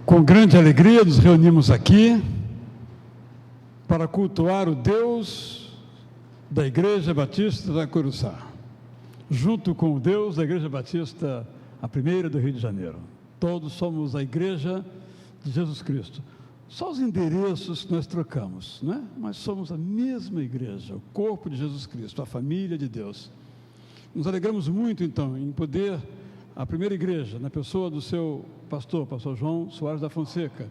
Com grande alegria nos reunimos aqui para cultuar o Deus da Igreja Batista da Curuçá, junto com o Deus da Igreja Batista, a primeira do Rio de Janeiro. Todos somos a Igreja de Jesus Cristo. Só os endereços que nós trocamos, não é? Mas somos a mesma igreja, o corpo de Jesus Cristo, a família de Deus. Nos alegramos muito, então, em poder, a primeira igreja, na pessoa do seu pastor João Soares da Fonseca,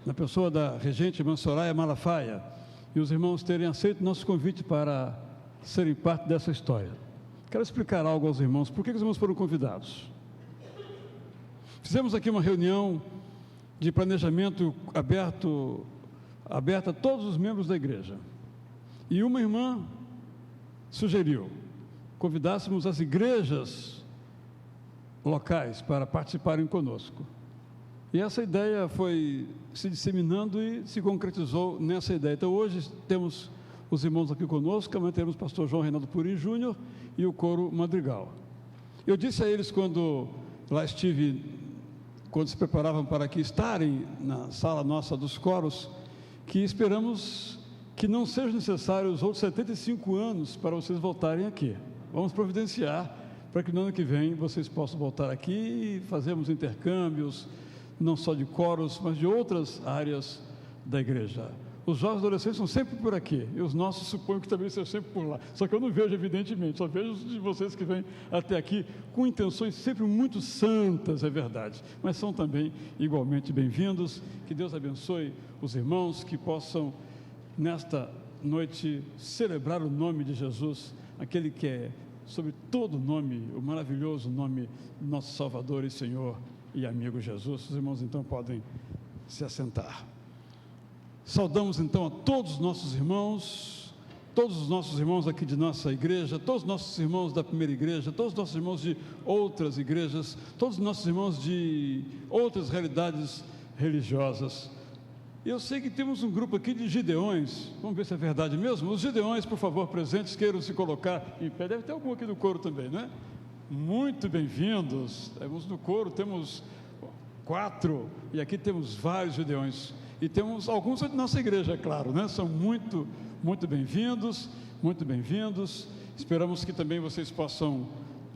na pessoa da regente irmã Soraya Malafaia, e os irmãos terem aceito nosso convite para serem parte dessa história. Quero explicar algo aos irmãos, por que os irmãos foram convidados. Fizemos aqui uma reunião de planejamento aberta a todos os membros da igreja, e uma irmã sugeriu convidássemos as igrejas locais para participarem conosco, e essa ideia foi se disseminando e se concretizou nessa ideia. Então hoje temos os irmãos aqui conosco, amanhã temos o pastor João Reinaldo Purim Júnior e o coro Madrigal. Eu disse a eles quando lá estive, quando se preparavam para aqui estarem na sala nossa dos coros, que esperamos que não sejam necessários os outros 75 anos para vocês voltarem aqui. Vamos providenciar para que no ano que vem vocês possam voltar aqui e fazermos intercâmbios, não só de coros, mas de outras áreas da igreja. Os jovens adolescentes são sempre por aqui, e os nossos suponho que também sejam sempre por lá, só que eu não vejo evidentemente, só vejo os de vocês que vêm até aqui com intenções sempre muito santas, é verdade, mas são também igualmente bem-vindos. Que Deus abençoe os irmãos, que possam nesta noite celebrar o nome de Jesus, aquele que é sobre todo nome, o maravilhoso nome do nosso Salvador e Senhor e amigo Jesus. Os irmãos então podem se assentar. Saudamos então a todos os nossos irmãos aqui de nossa igreja, todos os nossos irmãos da primeira igreja, todos os nossos irmãos de outras igrejas, todos os nossos irmãos de outras realidades religiosas. Eu sei que temos um grupo aqui de gideões, vamos ver se é verdade mesmo. Os gideões, por favor, presentes, queiram se colocar em pé. Deve ter algum aqui do coro também, não é? Muito bem-vindos. Temos no coro, temos 4, e aqui temos vários gideões. E temos alguns da nossa igreja, é claro, né? São muito bem-vindos, muito bem-vindos. Esperamos que também vocês possam,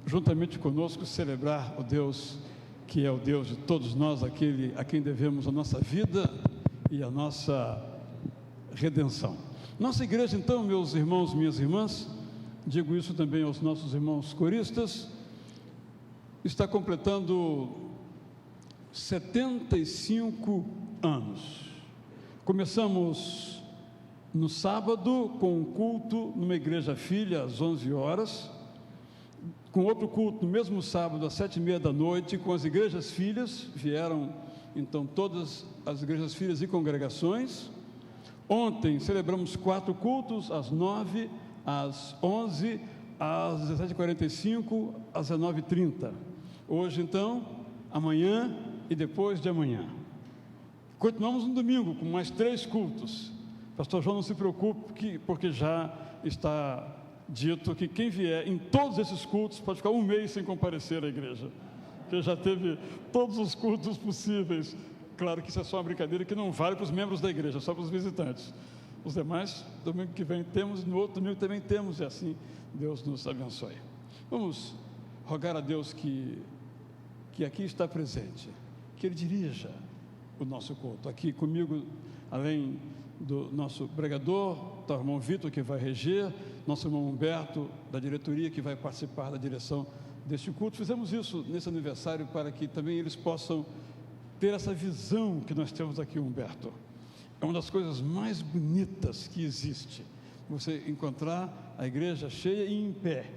juntamente conosco, celebrar o Deus que é o Deus de todos nós, aquele a quem devemos a nossa vida e a nossa redenção. Nossa igreja, então, meus irmãos, minhas irmãs, digo isso também aos nossos irmãos coristas, está completando 75 anos. Começamos no sábado com um culto numa igreja filha às 11 horas, com outro culto no mesmo sábado às 7h30 da noite, com as igrejas filhas. Vieram então todas as igrejas filhas e congregações. Ontem celebramos 4 cultos, às 9, às 11, às 17h45, às 19h30. Hoje então, amanhã e depois de amanhã. Continuamos no domingo com mais 3 cultos. Pastor João, não se preocupe, porque já está dito que quem vier em todos esses cultos pode ficar um mês sem comparecer à igreja, que já teve todos os cultos possíveis. Claro que isso é só uma brincadeira que não vale para os membros da igreja, só para os visitantes. Os demais, domingo que vem temos, no outro domingo também temos, e assim Deus nos abençoe. Vamos rogar a Deus que aqui está presente, que Ele dirija o nosso culto. Aqui comigo, além do nosso pregador, do irmão Vitor, que vai reger, nosso irmão Humberto, da diretoria, que vai participar da direção deste culto. Fizemos isso nesse aniversário para que também eles possam ter essa visão que nós temos aqui, Humberto. É uma das coisas mais bonitas que existe, você encontrar a igreja cheia e em pé,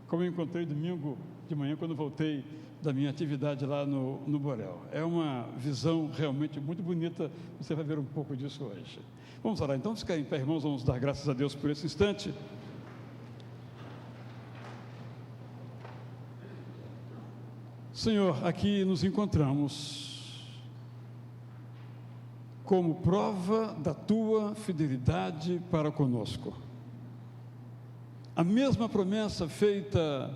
como eu encontrei domingo de manhã quando voltei da minha atividade lá no Borel. É uma visão realmente muito bonita, você vai ver um pouco disso hoje. Vamos orar então, ficar em pé, irmãos, vamos dar graças a Deus por esse instante. Senhor, aqui nos encontramos como prova da Tua fidelidade para conosco. A mesma promessa feita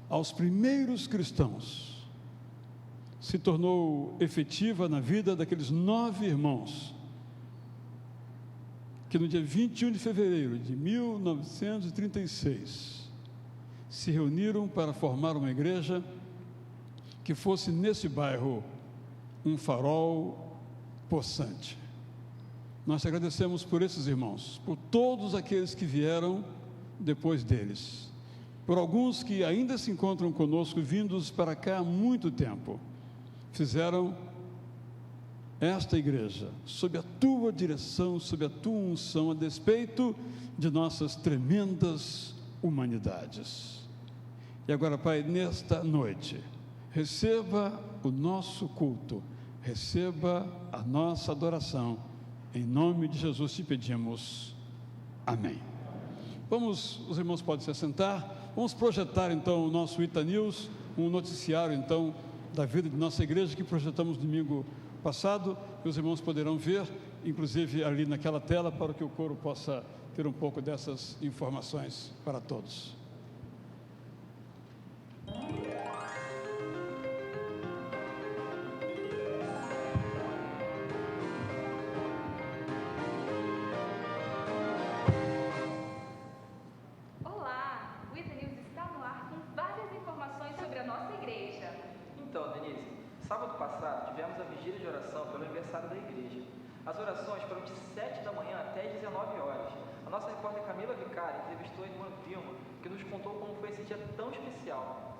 aos primeiros cristãos se tornou efetiva na vida daqueles 9 irmãos, que no dia 21 de fevereiro de 1936, se reuniram para formar uma igreja que fosse nesse bairro um farol possante. Nós te agradecemos por esses irmãos, por todos aqueles que vieram depois deles, por alguns que ainda se encontram conosco, vindos para cá há muito tempo, fizeram esta igreja, sob a tua direção, sob a tua unção, a despeito de nossas tremendas humanidades. E agora, Pai, nesta noite, receba o nosso culto, receba a nossa adoração, em nome de Jesus te pedimos, amém. Os irmãos podem se assentar, vamos projetar então o nosso Ita News, um noticiário então da vida de nossa igreja que projetamos domingo passado, e os irmãos poderão ver, inclusive ali naquela tela, para que o coro possa ter um pouco dessas informações para todos. Olá, o Ita News está no ar com várias informações sobre a nossa igreja. Então, Denise, sábado passado tivemos a vigília de oração pelo aniversário da igreja. As orações foram de 7 da manhã até 19 horas. A nossa repórter Camila Vicari entrevistou a irmã Vilma, que nos contou como foi esse dia tão especial.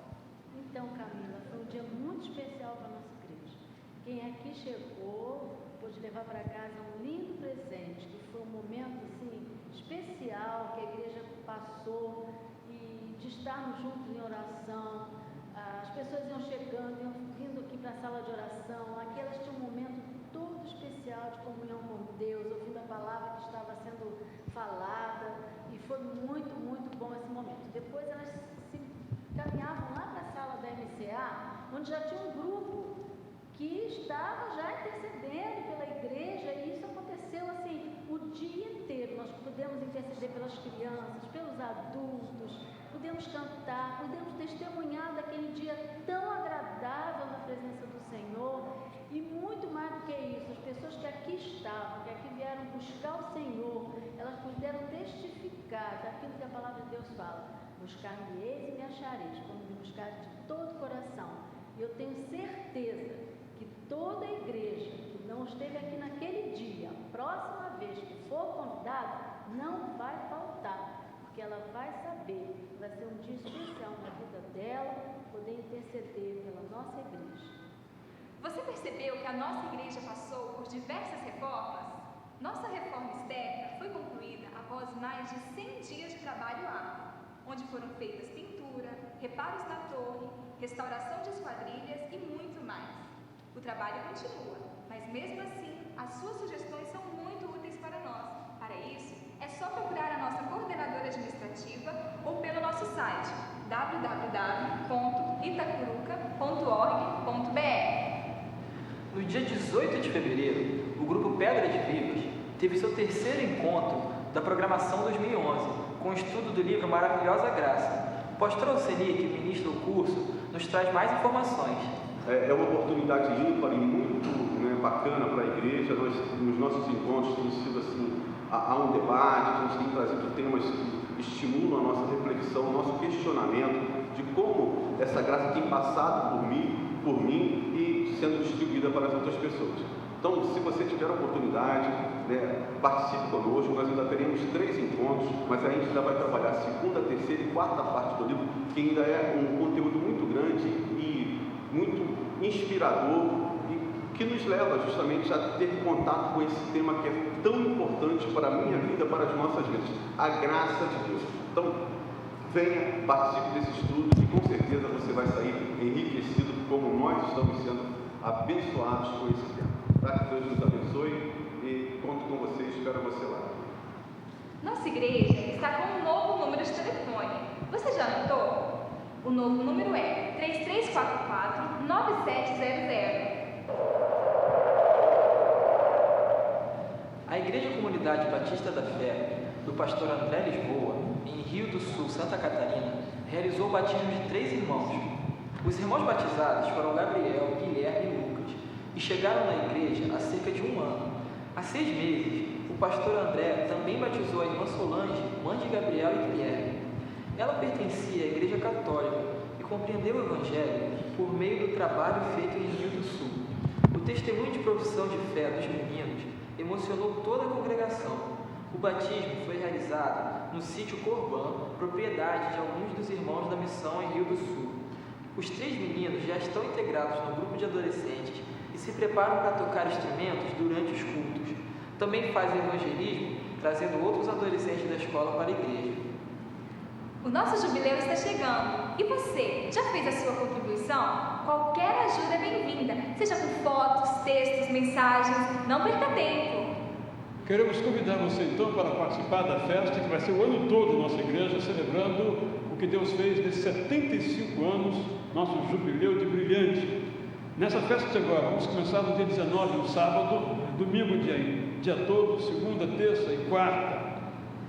Então, Camila, foi um dia muito especial para a nossa igreja. Quem aqui chegou pôde levar para casa um lindo presente, que foi um momento assim, especial que a igreja passou, e de estarmos juntos em oração. As pessoas iam chegando, iam vindo aqui para a sala de oração, aqui elas tinham um momento todo especial de comunhão com Deus, ouvindo a palavra que estava sendo falada, e foi muito, muito bom esse momento. Depois elas se caminhavam lá para a sala da MCA, onde já tinha um grupo que estava já intercedendo pela igreja, e isso aconteceu assim o dia inteiro. Nós pudemos interceder pelas crianças, pelos adultos, pudemos cantar, pudemos testemunhar daquele dia tão agradável na presença do Senhor. E muito mais do que isso, as pessoas que aqui estavam, que aqui vieram buscar o Senhor, elas puderam testificar daquilo que a palavra de Deus fala: buscar-me eis e me achareis, quando me buscar de todo o coração. E eu tenho certeza que toda a igreja que não esteve aqui naquele dia, a próxima vez que for convidada, não vai faltar, porque ela vai saber que vai ser um dia especial na vida dela, poder interceder pela nossa igreja. Você percebeu que a nossa igreja passou por diversas reformas? Nossa reforma externa foi concluída após mais de 100 dias de trabalho árduo, onde foram feitas pintura, reparos na torre, restauração de esquadrilhas e muito mais. O trabalho continua, mas mesmo assim, as suas sugestões são muito úteis para nós. Para isso, é só procurar a nossa coordenadora administrativa ou pelo nosso site www.itacuruca.org.br. No dia 18 de fevereiro, o grupo Pedra de Vigas teve seu terceiro encontro da programação 2011, com o estudo do livro Maravilhosa Graça. O pastor Alceni, que ministra o curso, nos traz mais informações. É uma oportunidade ímpar e muito bacana para a igreja. Nos nossos encontros tem sido assim, há um debate, a gente tem trazido temas que estimulam a nossa reflexão, o nosso questionamento de como essa graça tem passado por mim e sendo distribuída para as outras pessoas. Então, se você tiver a oportunidade, participe conosco. Nós ainda teremos 3 encontros, mas a gente ainda vai trabalhar a segunda, terceira e quarta parte do livro, que ainda é um conteúdo muito grande e muito inspirador, e que nos leva justamente a ter contato com esse tema que é tão importante para a minha vida, para as nossas vidas, a graça de Deus. Então, venha, participe desse estudo e com certeza você vai sair enriquecido, como nós estamos sendo abençoados com esse tema. Tá? Que Deus nos abençoe e conto com você e espero você lá. Nossa igreja está com um novo número de telefone. Você já anotou? O novo número é 3344-9700. A Igreja Comunidade Batista da Fé, do pastor André Lisboa, em Rio do Sul, Santa Catarina, realizou o batismo de 3 irmãos. Os irmãos batizados foram Gabriel, Guilherme e Lucas e chegaram na igreja há cerca de 1 ano. Há 6 meses, o pastor André também batizou a irmã Solange, mãe de Gabriel e Guilherme. Ela pertencia à Igreja Católica e compreendeu o Evangelho por meio do trabalho feito em Rio do Sul. O testemunho de profissão de fé dos meninos emocionou toda a congregação. O batismo foi realizado no sítio Corbã, propriedade de alguns dos irmãos da missão em Rio do Sul. Os 3 meninos já estão integrados no grupo de adolescentes e se preparam para tocar instrumentos durante os cultos. Também fazem evangelismo, trazendo outros adolescentes da escola para a igreja. O nosso jubileu está chegando. E você, já fez a sua contribuição? Qualquer ajuda é bem-vinda, seja com fotos, textos, mensagens. Não perca tempo. Queremos convidar você então para participar da festa que vai ser o ano todo na nossa igreja, celebrando o que Deus fez nesses 75 anos, nosso jubileu de brilhante. Nessa festa de agora, vamos começar no dia 19, no sábado, domingo dia todo, segunda, terça e quarta.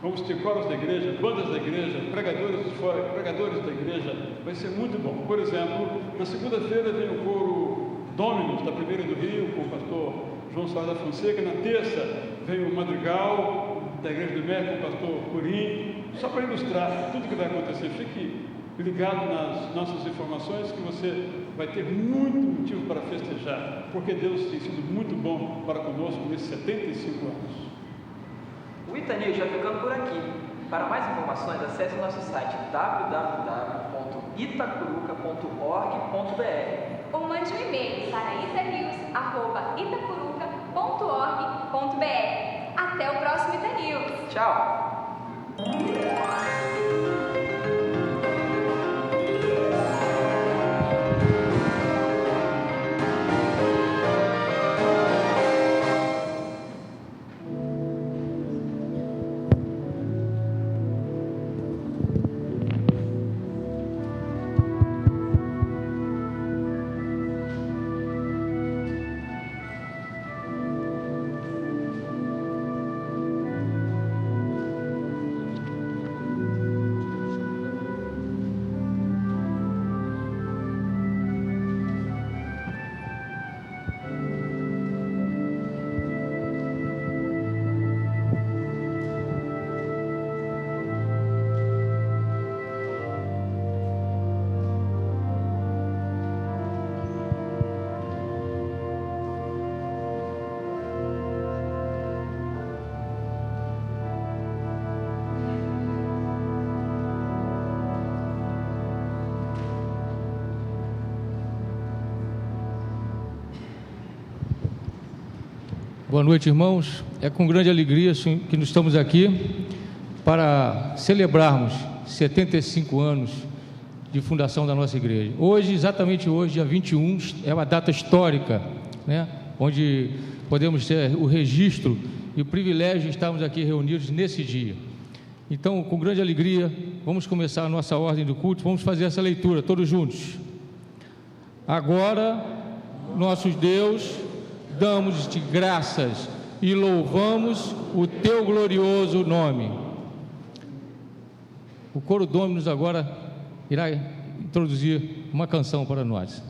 Vamos ter coros da igreja, bandas da igreja, pregadores da igreja, vai ser muito bom. Por exemplo, na segunda-feira vem o coro Dominus, da Primeira do Rio, com o pastor João Soares da Fonseca. Na terça vem o Madrigal, da Igreja do México, com o pastor Curim. Só para ilustrar tudo que vai acontecer, fique ligado nas nossas informações que você vai ter muito motivo para festejar, porque Deus tem sido muito bom para conosco nesses 75 anos. O Itanews vai ficando por aqui. Para mais informações, acesse o nosso site www.itacuruca.org.br Ou mande um e-mail para itanews@itacuruca.org.br. Até o próximo Itanews. Tchau! Boa noite, irmãos. É com grande alegria que nós estamos aqui para celebrarmos 75 anos de fundação da nossa igreja. Hoje, exatamente hoje, dia 21, é uma data histórica, né? Onde podemos ter o registro e o privilégio de estarmos aqui reunidos nesse dia. Então, com grande alegria, vamos começar a nossa ordem do culto, vamos fazer essa leitura, todos juntos. Agora, nosso Deus, damos-te graças e louvamos o teu glorioso nome. O coro Dominus agora irá introduzir uma canção para nós.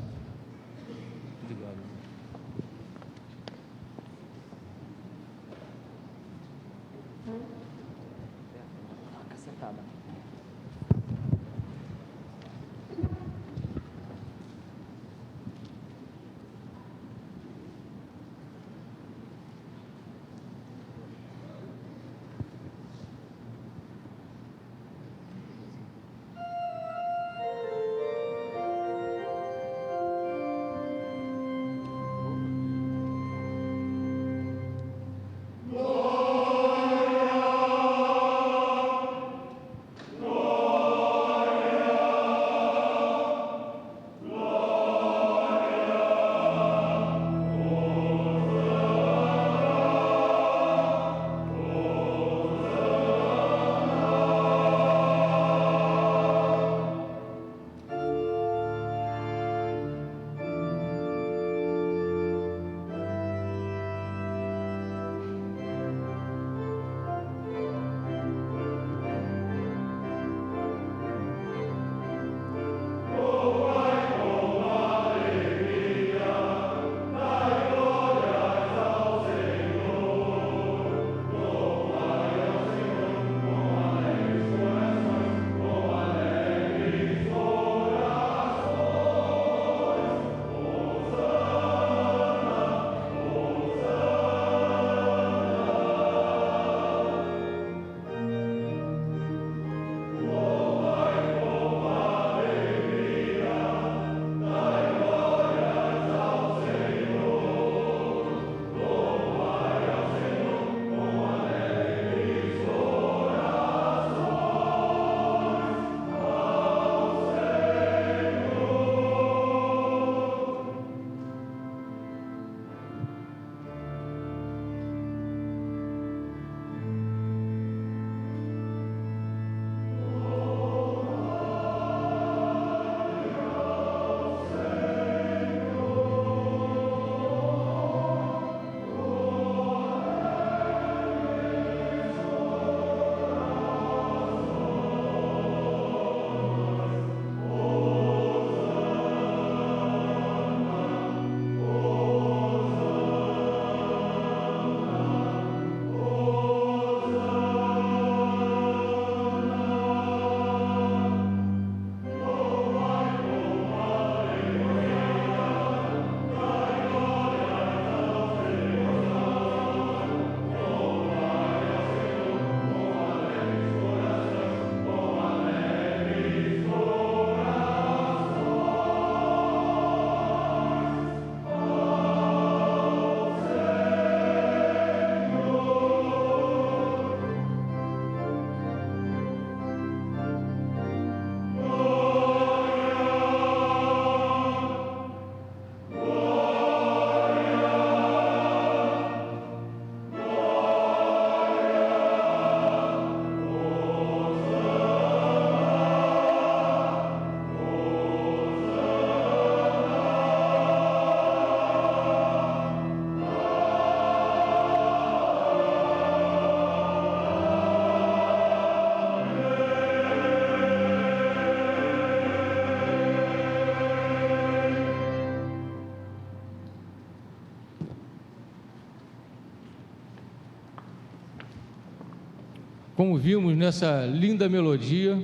como vimos nessa linda melodia,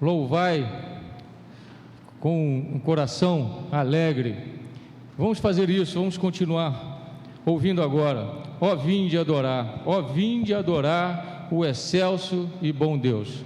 louvai com um coração alegre. Vamos fazer isso, vamos continuar ouvindo agora. Ó, vinde adorar, ó, vinde adorar o excelso e bom Deus.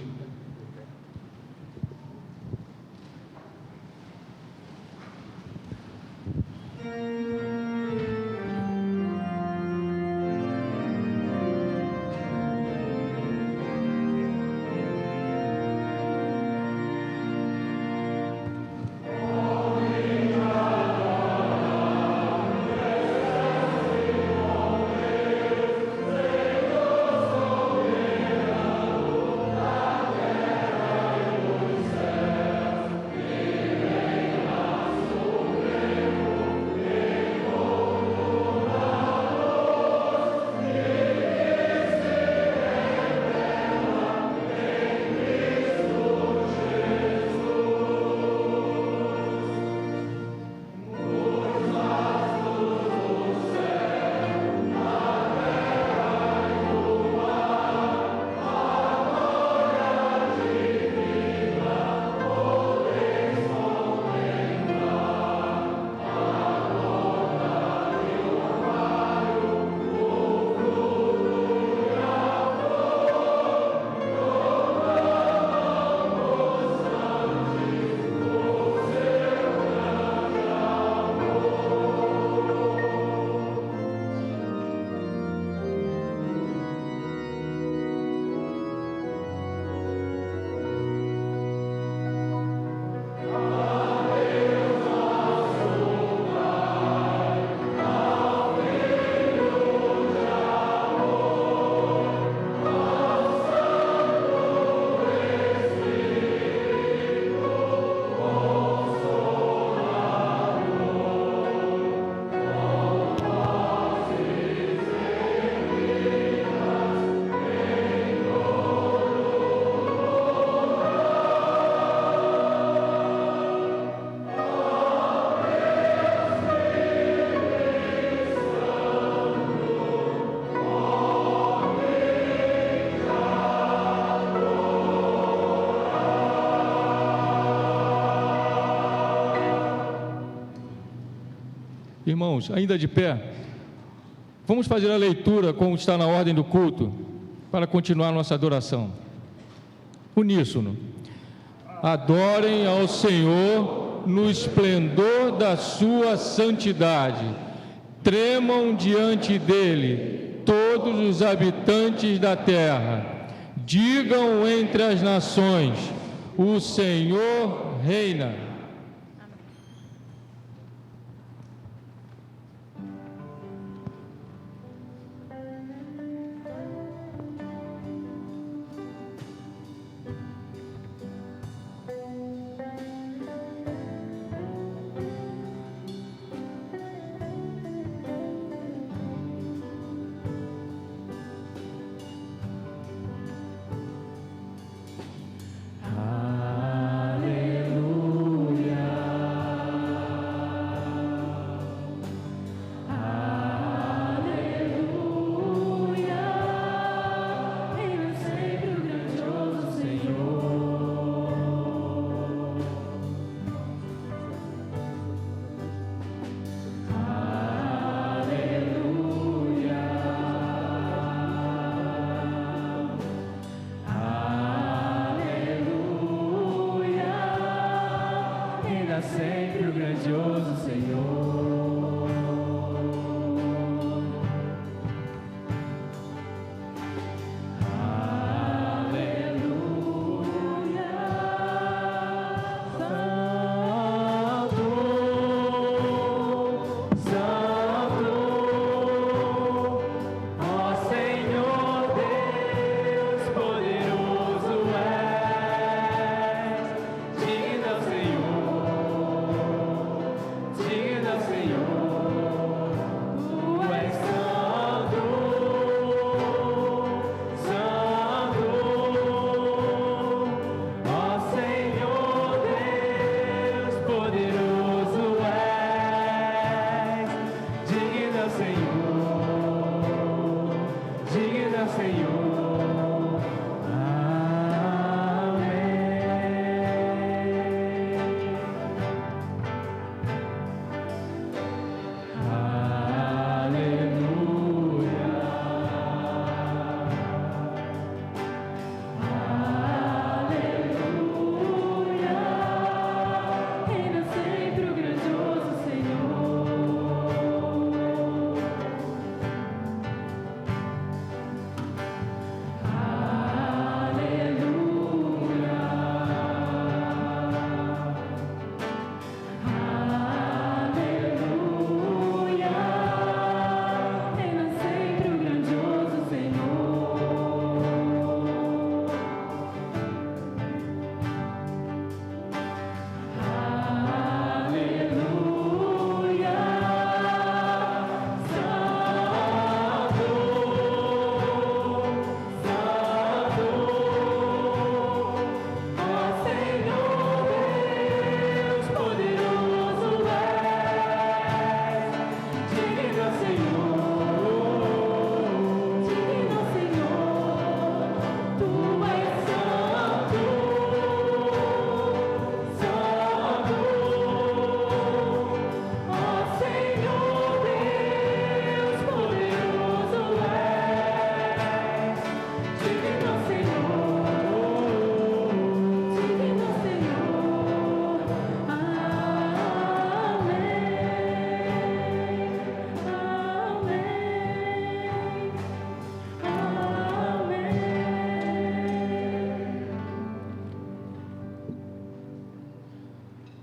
Irmãos, ainda de pé, vamos fazer a leitura como está na ordem do culto, para continuar nossa adoração. Uníssono. Adorem ao Senhor no esplendor da sua santidade. Tremam diante dele todos os habitantes da terra. Digam entre as nações: o Senhor reina. Aleluia.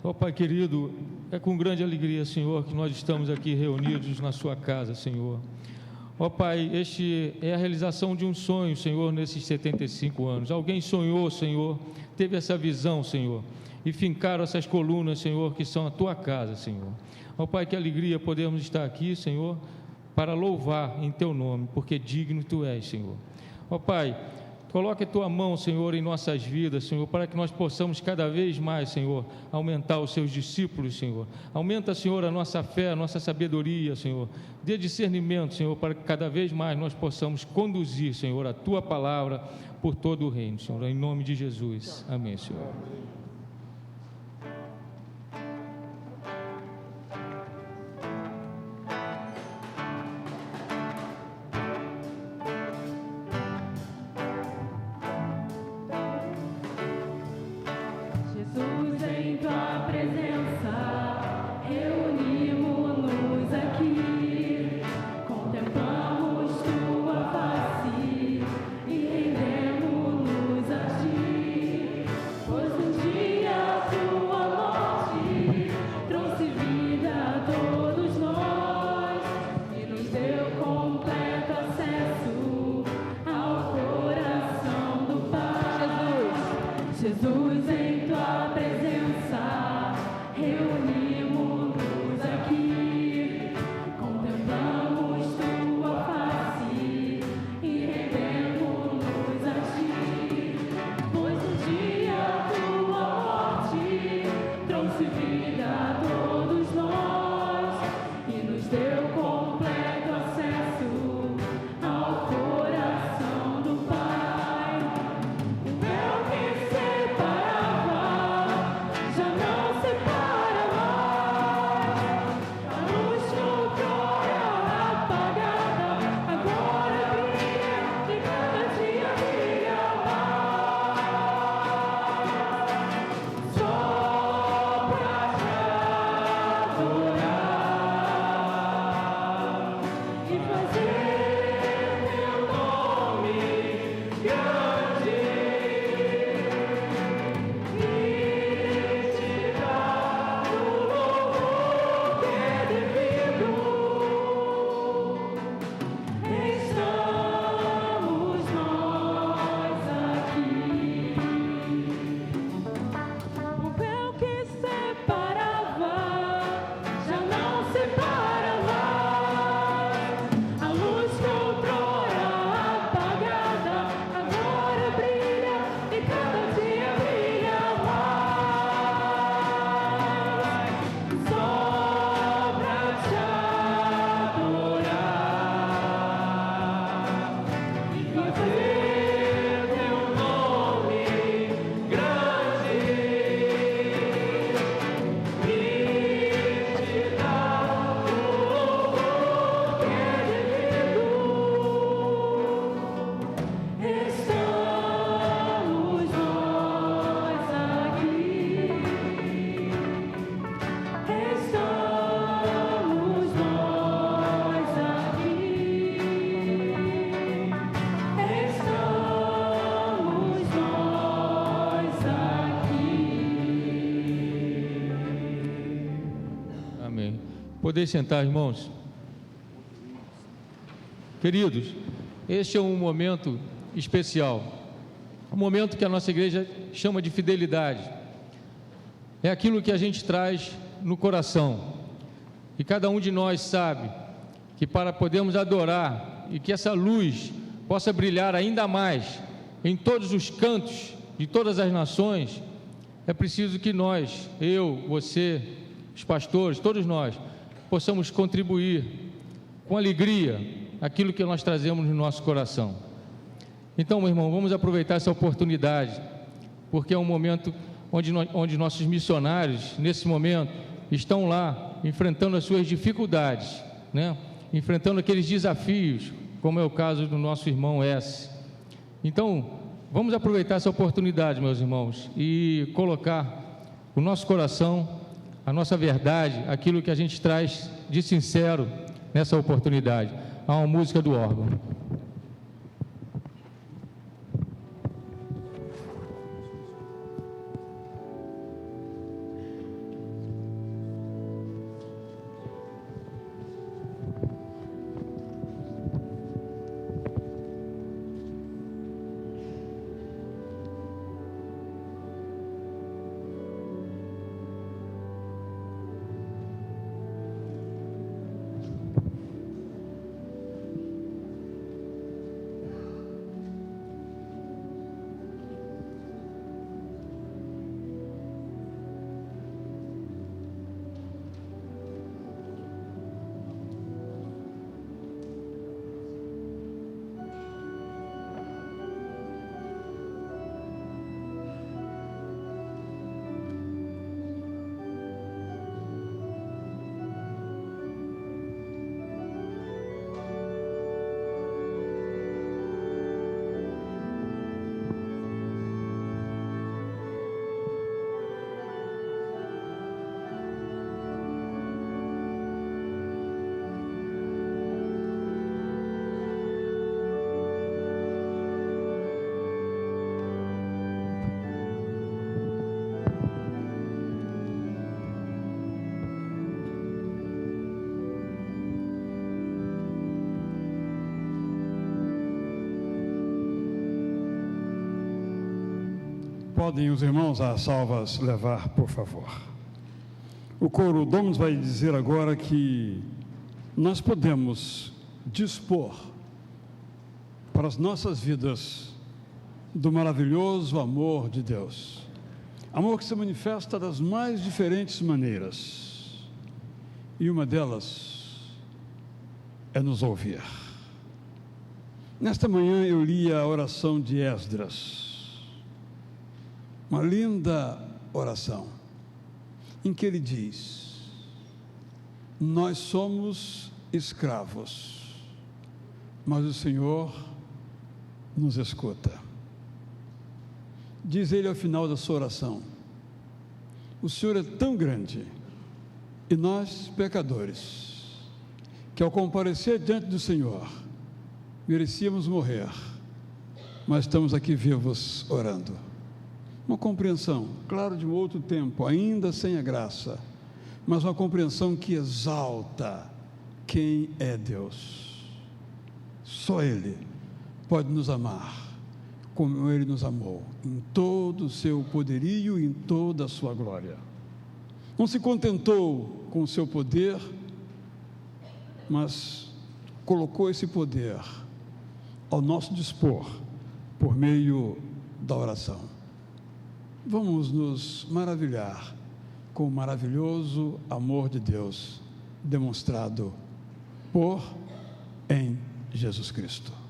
Ó Pai querido, é com grande alegria, Senhor, que nós estamos aqui reunidos na sua casa, Senhor. Ó Pai, este é a realização de um sonho, Senhor, nesses 75 anos. Alguém sonhou, Senhor, teve essa visão, Senhor, e fincaram essas colunas, Senhor, que são a tua casa, Senhor. Ó Pai, que alegria podermos estar aqui, Senhor, para louvar em teu nome, porque digno tu és, Senhor. Ó Pai, coloque a tua mão, Senhor, em nossas vidas, Senhor, para que nós possamos cada vez mais, Senhor, aumentar os seus discípulos, Senhor. Aumenta, Senhor, a nossa fé, a nossa sabedoria, Senhor. Dê discernimento, Senhor, para que cada vez mais nós possamos conduzir, Senhor, a tua palavra por todo o reino, Senhor. Em nome de Jesus. Amém, Senhor. Poder sentar, irmãos. Queridos, este é um momento especial, um momento que a nossa igreja chama de fidelidade. É aquilo que a gente traz no coração, e cada um de nós sabe que para podermos adorar e que essa luz possa brilhar ainda mais em todos os cantos de todas as nações, é preciso que nós, eu, você, os pastores, todos nós, possamos contribuir com alegria aquilo que nós trazemos no nosso coração. Então, meu irmão, vamos aproveitar essa oportunidade, porque é um momento onde nossos missionários, nesse momento, estão lá enfrentando as suas dificuldades, né? Enfrentando aqueles desafios, como é o caso do nosso irmão S. Então, vamos aproveitar essa oportunidade, meus irmãos, e colocar o nosso coração, a nossa verdade, aquilo que a gente traz de sincero nessa oportunidade. Há uma música do órgão. Podem os irmãos às salvas levar, por favor. O coro Domus vai dizer agora que nós podemos dispor para as nossas vidas do maravilhoso amor de Deus. Amor que se manifesta das mais diferentes maneiras. E uma delas é nos ouvir. Nesta manhã eu li a oração de Esdras. Uma linda oração, em que ele diz: nós somos escravos, mas o Senhor nos escuta. Diz ele ao final da sua oração: o Senhor é tão grande, e nós, pecadores, que ao comparecer diante do Senhor, merecíamos morrer, mas estamos aqui vivos orando. Uma compreensão, claro, de um outro tempo, ainda sem a graça, mas uma compreensão que exalta quem é Deus. Só Ele pode nos amar como Ele nos amou, em todo o seu poderio e em toda a sua glória. Não se contentou com o seu poder, mas colocou esse poder ao nosso dispor por meio da oração. Vamos nos maravilhar com o maravilhoso amor de Deus demonstrado em Jesus Cristo.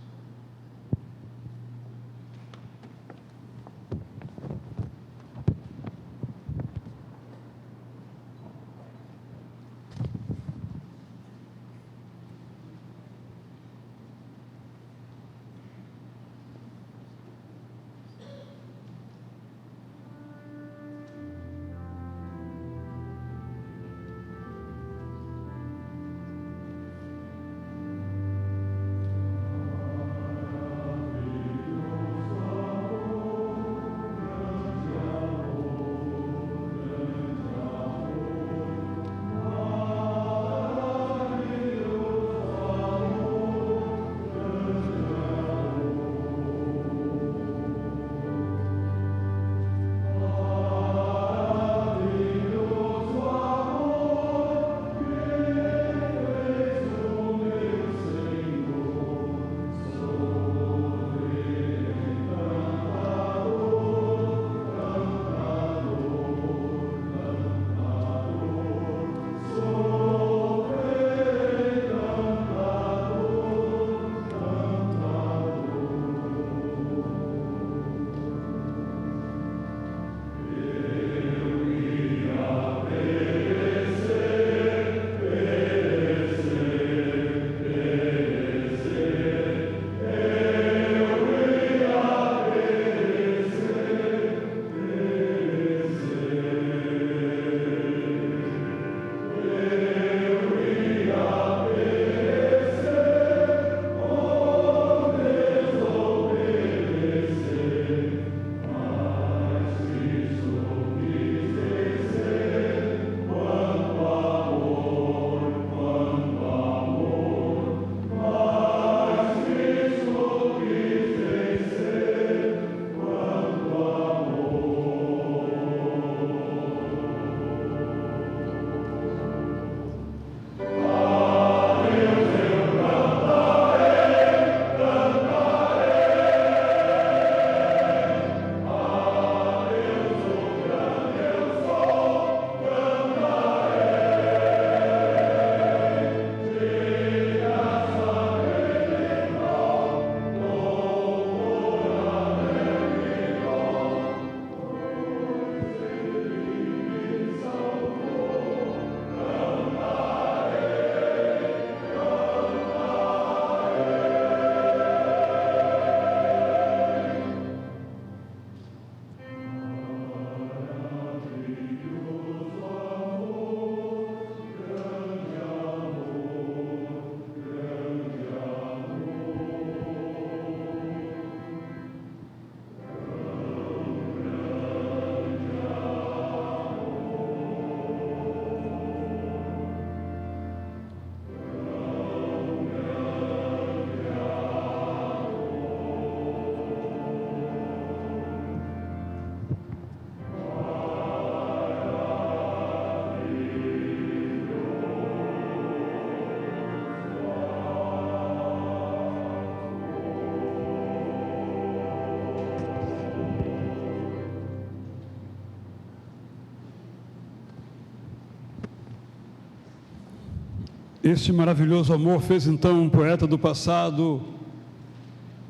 Este maravilhoso amor fez então um poeta do passado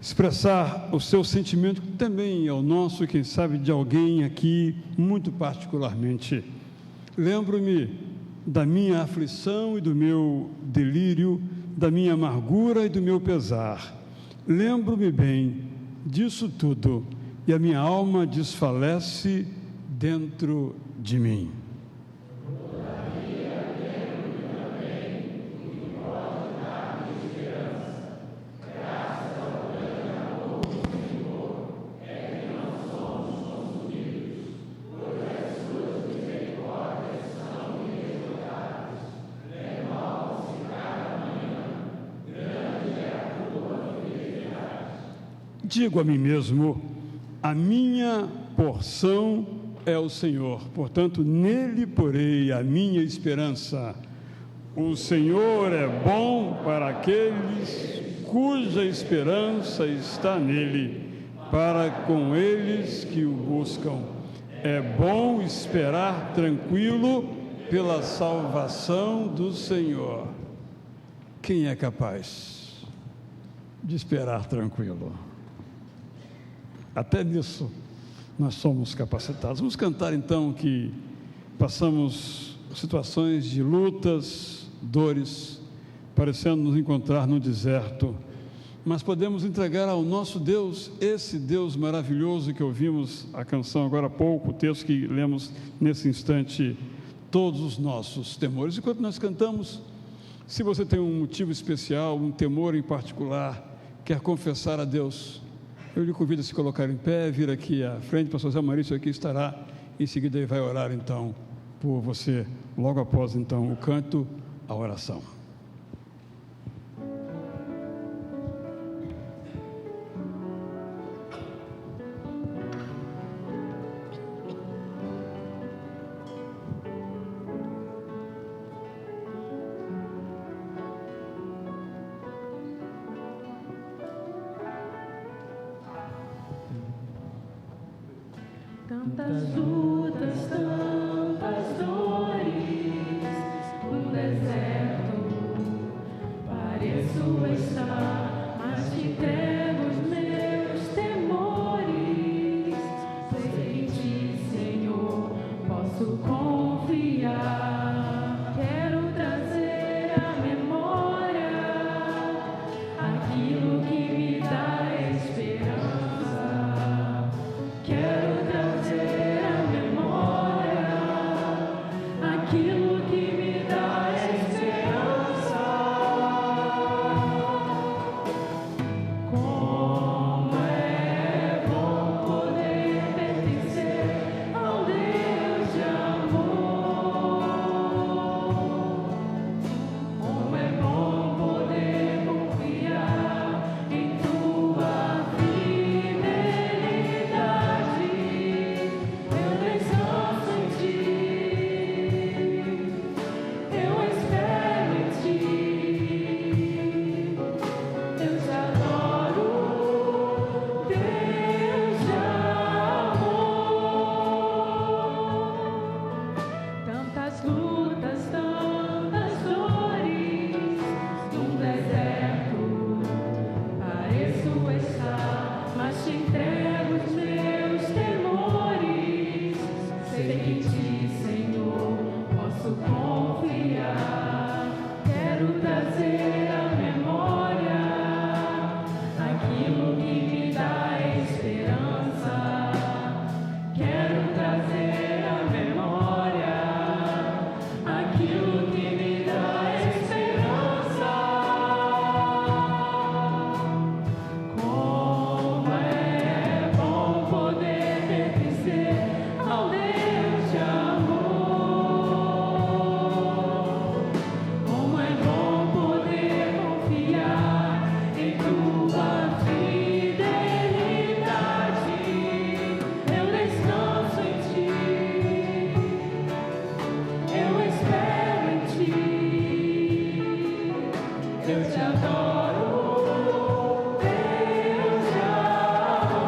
expressar o seu sentimento, que também é o nosso, quem sabe de alguém aqui, muito particularmente. Lembro-me da minha aflição e do meu delírio, da minha amargura e do meu pesar. Lembro-me bem disso tudo e a minha alma desfalece dentro de mim. Digo a mim mesmo, a minha porção é o Senhor, portanto, nele porei a minha esperança. O Senhor é bom para aqueles cuja esperança está nele, para com eles que o buscam. É bom esperar tranquilo pela salvação do Senhor. Quem é capaz de esperar tranquilo? Até nisso nós somos capacitados. Vamos cantar então que passamos situações de lutas, dores, parecendo nos encontrar no deserto, mas podemos entregar ao nosso Deus, esse Deus maravilhoso que ouvimos a canção agora há pouco, o texto que lemos nesse instante, todos os nossos temores. Enquanto nós cantamos, se você tem um motivo especial, um temor em particular, quer confessar a Deus, eu lhe convido a se colocar em pé, vir aqui à frente, o pastor Zé Maurício aqui estará, em seguida ele vai orar então por você, logo após então o canto, a oração. Tantas lutas, tantas dores, no deserto pareço estar, mas te entrego os meus temores. Sei em ti, Senhor, posso confiar. Quero trazer à memória aquilo que me dá esperança. Quero trazer à memória aquilo que me dá esperança. Como é bom poder pertencer ao Deus de amor. Como é bom poder confiar em tua fidelidade. Eu descanso em ti, eu espero em ti, eu te adoro, Deus de amor. Tantas lutas, tantas dores, num deserto pareço estar, mas te entrego os meus temores. Sei que em ti, Senhor, posso confiar. Quero trazer à memória aquilo que me dá esperança. Quero trazer à memória aquilo que me dá esperança. Como é bom poder pertencer ao Deus de amor. Como é bom poder confiar em tua fidelidade. Eu descanso em ti, eu espero em ti, eu te adoro, Deus de amor.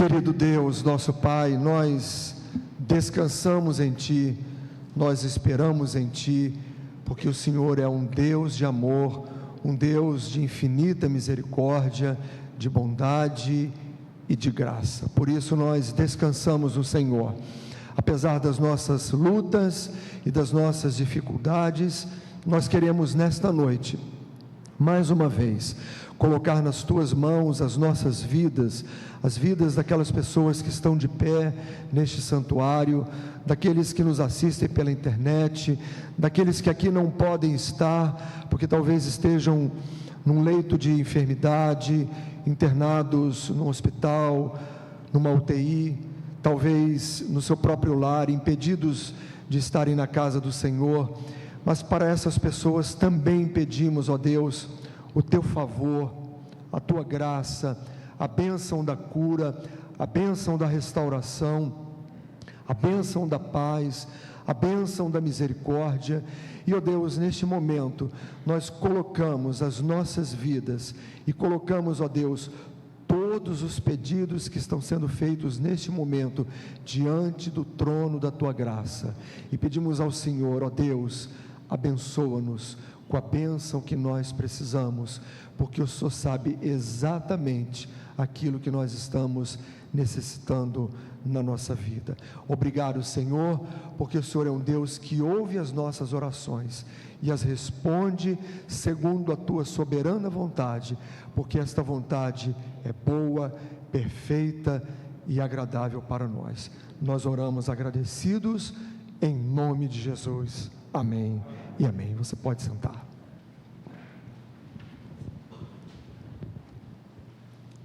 Querido Deus, nosso Pai, nós descansamos em Ti, nós esperamos em Ti, porque o Senhor é um Deus de amor, um Deus de infinita misericórdia, de bondade e de graça. Por isso nós descansamos no Senhor. Apesar das nossas lutas e das nossas dificuldades, nós queremos nesta noite, mais uma vez, colocar nas Tuas mãos as nossas vidas, as vidas daquelas pessoas que estão de pé neste santuário, daqueles que nos assistem pela internet, daqueles que aqui não podem estar, porque talvez estejam num leito de enfermidade, internados no hospital, numa UTI, talvez no seu próprio lar, impedidos de estarem na casa do Senhor. Mas para essas pessoas também pedimos, ó Deus, o Teu favor, a Tua graça, a bênção da cura, a bênção da restauração, a bênção da paz, a bênção da misericórdia. E, ó Deus, neste momento, nós colocamos as nossas vidas e colocamos, ó Deus, todos os pedidos que estão sendo feitos neste momento, diante do trono da Tua graça. E pedimos ao Senhor, ó Deus, abençoa-nos com a bênção que nós precisamos, porque o Senhor sabe exatamente aquilo que nós estamos necessitando na nossa vida. Obrigado, Senhor, porque o Senhor é um Deus que ouve as nossas orações e as responde segundo a Tua soberana vontade, porque esta vontade é boa, perfeita e agradável para nós. Nós oramos agradecidos em nome de Jesus. Amém e amém. Você pode sentar.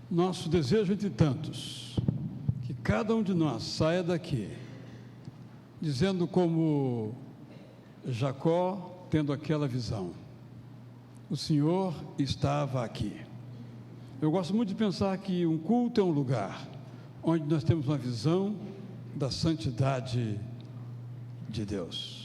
Nosso desejo entre tantos, que cada um de nós saia daqui, dizendo como Jacó, tendo aquela visão: o Senhor estava aqui. Eu gosto muito de pensar que um culto é um lugar onde nós temos uma visão da santidade de Deus.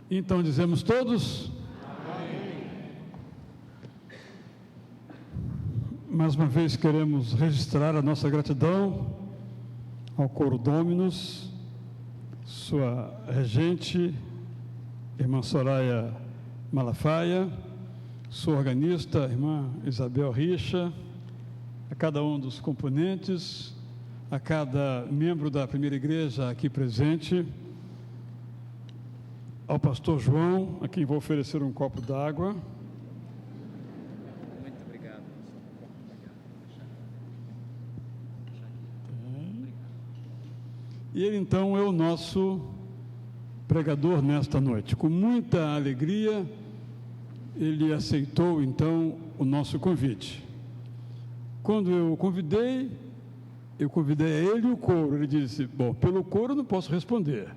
Então dizemos todos? Amém. Mais uma vez queremos registrar a nossa gratidão ao Coro Dominus, sua regente, irmã Soraya Malafaia, sua organista, irmã Isabel Richa, a cada um dos componentes, a cada membro da primeira igreja aqui presente, ao pastor João, a quem vou oferecer um copo d'água. Muito obrigado. E ele então é o nosso pregador nesta noite. Com muita alegria, ele aceitou então o nosso convite. Quando eu o convidei a ele e o coro. Ele disse: bom, pelo coro eu não posso responder,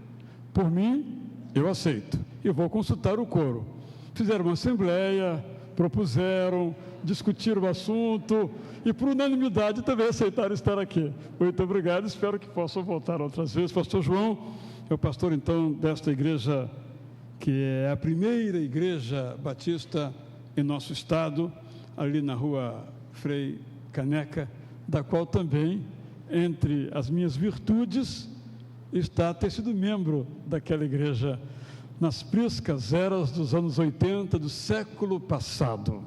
por mim eu aceito, eu vou consultar o coro. Fizeram uma assembleia, propuseram, discutiram o assunto e por unanimidade também aceitaram estar aqui. Muito obrigado, espero que possam voltar outras vezes. Pastor João é o pastor então desta igreja, que é a primeira igreja batista em nosso estado, ali na rua Frei Caneca, da qual também, entre as minhas virtudes, está ter sido membro daquela igreja nas priscas eras dos anos 80 do século passado.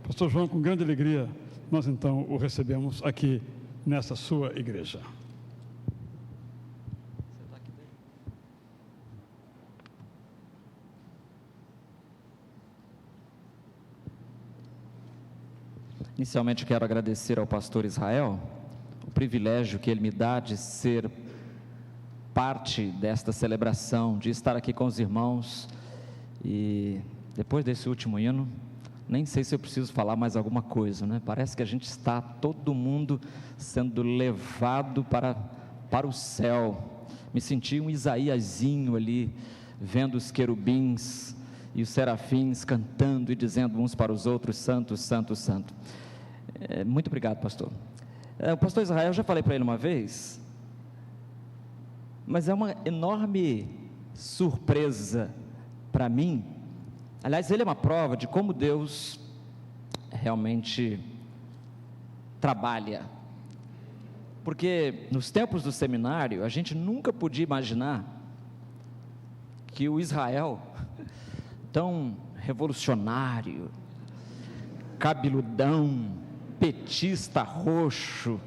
Pastor João, com grande alegria, nós então o recebemos aqui nessa sua igreja. Inicialmente quero agradecer ao pastor Israel o privilégio que ele me dá de ser parte desta celebração, de estar aqui com os irmãos. E depois desse último hino, nem sei se eu preciso falar mais alguma coisa, né? Parece que a gente está, todo mundo sendo levado para o céu. Me senti um Isaíasinho ali, vendo os querubins e os serafins cantando e dizendo uns para os outros: santo, santo, santo. Muito obrigado, pastor. O pastor Israel, eu já falei para ele uma vez, mas é uma enorme surpresa para mim. Aliás, ele é uma prova de como Deus realmente trabalha, porque nos tempos do seminário a gente nunca podia imaginar que o Israel, tão revolucionário, cabeludão, petista roxo,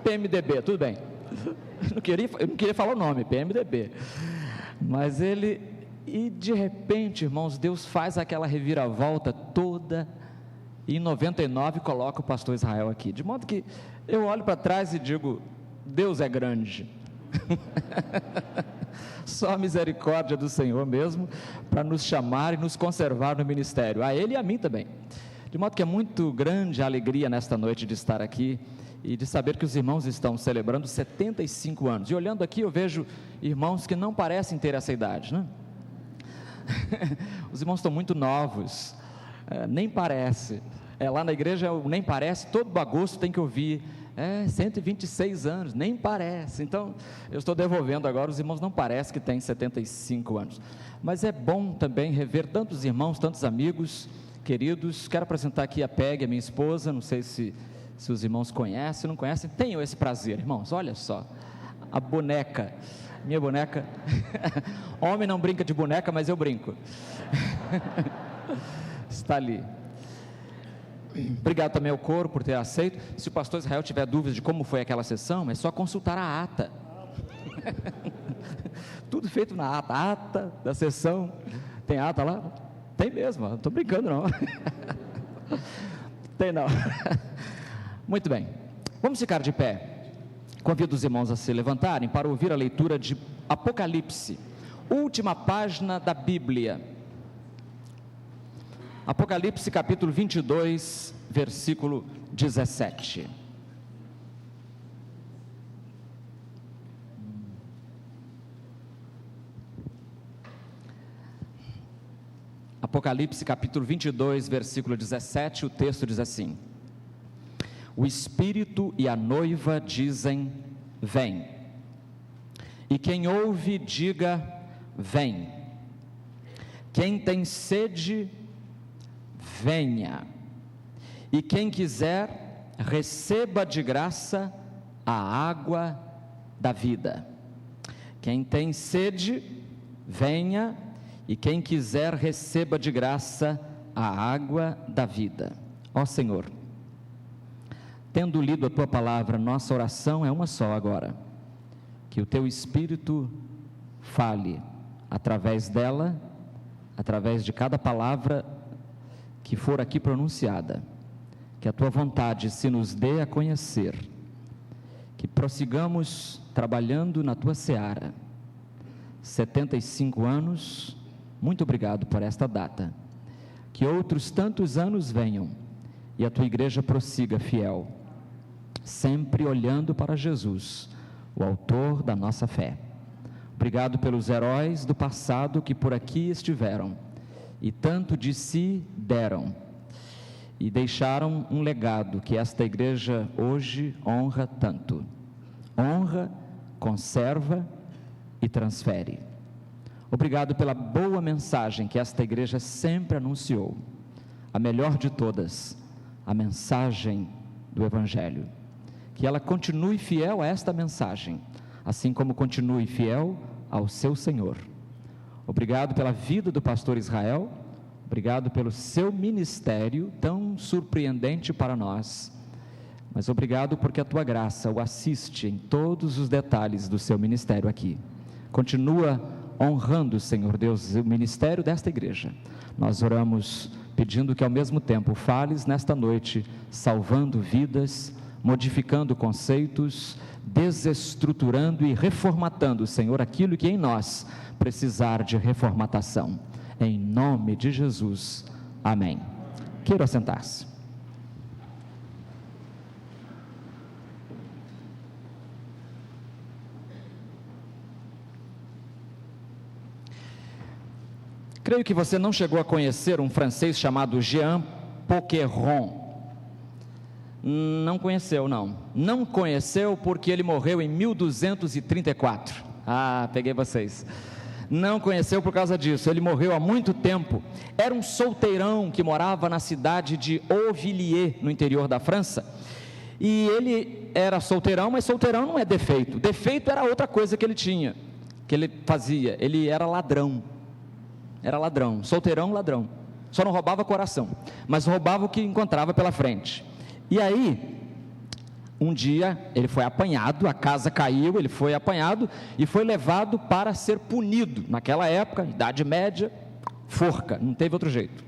PMDB, tudo bem, eu não queria falar o nome, PMDB, mas ele, e de repente, irmãos, Deus faz aquela reviravolta toda, e em 99 coloca o pastor Israel aqui, de modo que eu olho para trás e digo: Deus é grande. Só a misericórdia do Senhor mesmo para nos chamar e nos conservar no ministério, a ele e a mim também. De modo que é muito grande a alegria nesta noite de estar aqui e de saber que os irmãos estão celebrando 75 anos. E olhando aqui eu vejo irmãos que não parecem ter essa idade, né? Os irmãos estão muito novos, nem parece. Lá na igreja nem parece, todo agosto tem que ouvir: 126 anos, nem parece. Então, eu estou devolvendo agora, os irmãos não parecem que têm 75 anos. Mas é bom também rever tantos irmãos, tantos amigos queridos. Quero apresentar aqui a Peg, a minha esposa. Não sei se os irmãos conhecem, não conhecem. Tenham esse prazer, irmãos, olha só. A boneca, minha boneca. Homem não brinca de boneca, mas eu brinco. Está ali. Obrigado também ao coro por ter aceito. Se o pastor Israel tiver dúvidas de como foi aquela sessão, é só consultar a ata. Tudo feito na ata, ata da sessão. Tem ata lá? Tem mesmo, não estou brincando não. Tem não. Muito bem, vamos ficar de pé. Convido os irmãos a se levantarem para ouvir a leitura de Apocalipse, última página da Bíblia. Apocalipse capítulo 22, versículo 17. Apocalipse capítulo 22, versículo 17, o texto diz assim: o Espírito e a noiva dizem: vem. E quem ouve, diga, vem. Quem tem sede, venha. E quem quiser, receba de graça a água da vida. Quem tem sede, venha. E quem quiser, receba de graça a água da vida. Ó Senhor, tendo lido a Tua palavra, nossa oração é uma só agora. Que o Teu Espírito fale através dela, através de cada palavra que for aqui pronunciada. Que a Tua vontade se nos dê a conhecer. Que prossigamos trabalhando na Tua seara. 75 anos, muito obrigado por esta data. Que outros tantos anos venham e a Tua igreja prossiga fiel, sempre olhando para Jesus, o autor da nossa fé. Obrigado pelos heróis do passado que por aqui estiveram e tanto de si deram e deixaram um legado que esta igreja hoje honra tanto. Honra, conserva e transfere. Obrigado pela boa mensagem que esta igreja sempre anunciou, a melhor de todas, a mensagem do Evangelho. Que ela continue fiel a esta mensagem, assim como continue fiel ao seu Senhor. Obrigado pela vida do pastor Israel, obrigado pelo seu ministério tão surpreendente para nós, mas obrigado porque a Tua graça o assiste em todos os detalhes do seu ministério aqui. Continua honrando, Senhor Deus, o ministério desta igreja. Nós oramos pedindo que ao mesmo tempo fales nesta noite, salvando vidas, modificando conceitos, desestruturando e reformatando, Senhor, aquilo que em nós precisar de reformatação. Em nome de Jesus, amém. Queira sentar-se. Creio que você não chegou a conhecer um francês chamado Jean Poquerron. Não conheceu, não. Não conheceu porque ele morreu em 1234. Ah, peguei vocês. Não conheceu por causa disso, ele morreu há muito tempo. Era um solteirão que morava na cidade de Auvilliers, no interior da França. E ele era solteirão, mas solteirão não é defeito. Defeito era outra coisa que ele tinha, que ele fazia. Ele era ladrão. Era ladrão, solteirão, ladrão. Só não roubava coração, mas roubava o que encontrava pela frente. E aí, um dia, ele foi apanhado, a casa caiu, ele foi apanhado e foi levado para ser punido. Naquela época, Idade Média, forca, não teve outro jeito.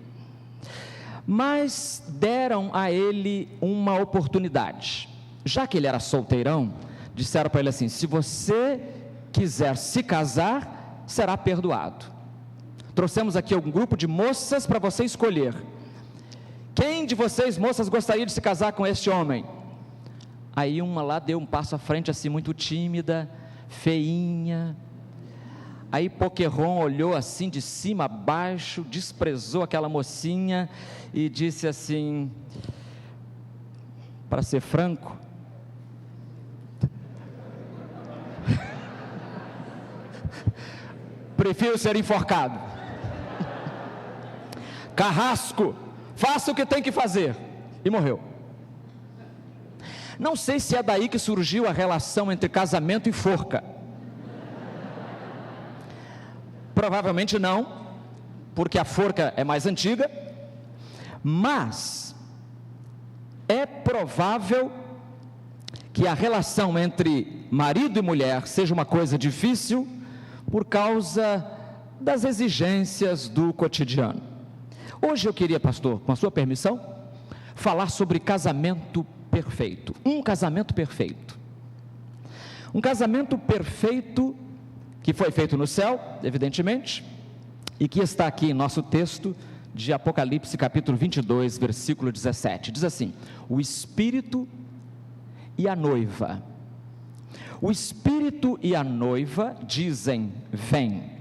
Mas deram a ele uma oportunidade. Já que ele era solteirão, disseram para ele assim: se você quiser se casar, será perdoado. Trouxemos aqui um grupo de moças para você escolher. Quem de vocês, moças, gostaria de se casar com este homem? Aí uma lá deu um passo à frente, assim, muito tímida, feinha. Aí Poquerron olhou assim de cima a baixo, desprezou aquela mocinha e disse assim: para ser franco, prefiro ser enforcado. Carrasco, faça o que tem que fazer. E morreu. Não sei se é daí que surgiu a relação entre casamento e forca. Provavelmente não, porque a forca é mais antiga, mas é provável que a relação entre marido e mulher seja uma coisa difícil por causa das exigências do cotidiano. Hoje eu queria, pastor, com a sua permissão, falar sobre casamento perfeito. Um casamento perfeito. Um casamento perfeito que foi feito no céu, evidentemente, e que está aqui em nosso texto de Apocalipse, capítulo 22, versículo 17. Diz assim: o Espírito e a noiva. O Espírito e a noiva dizem: vem.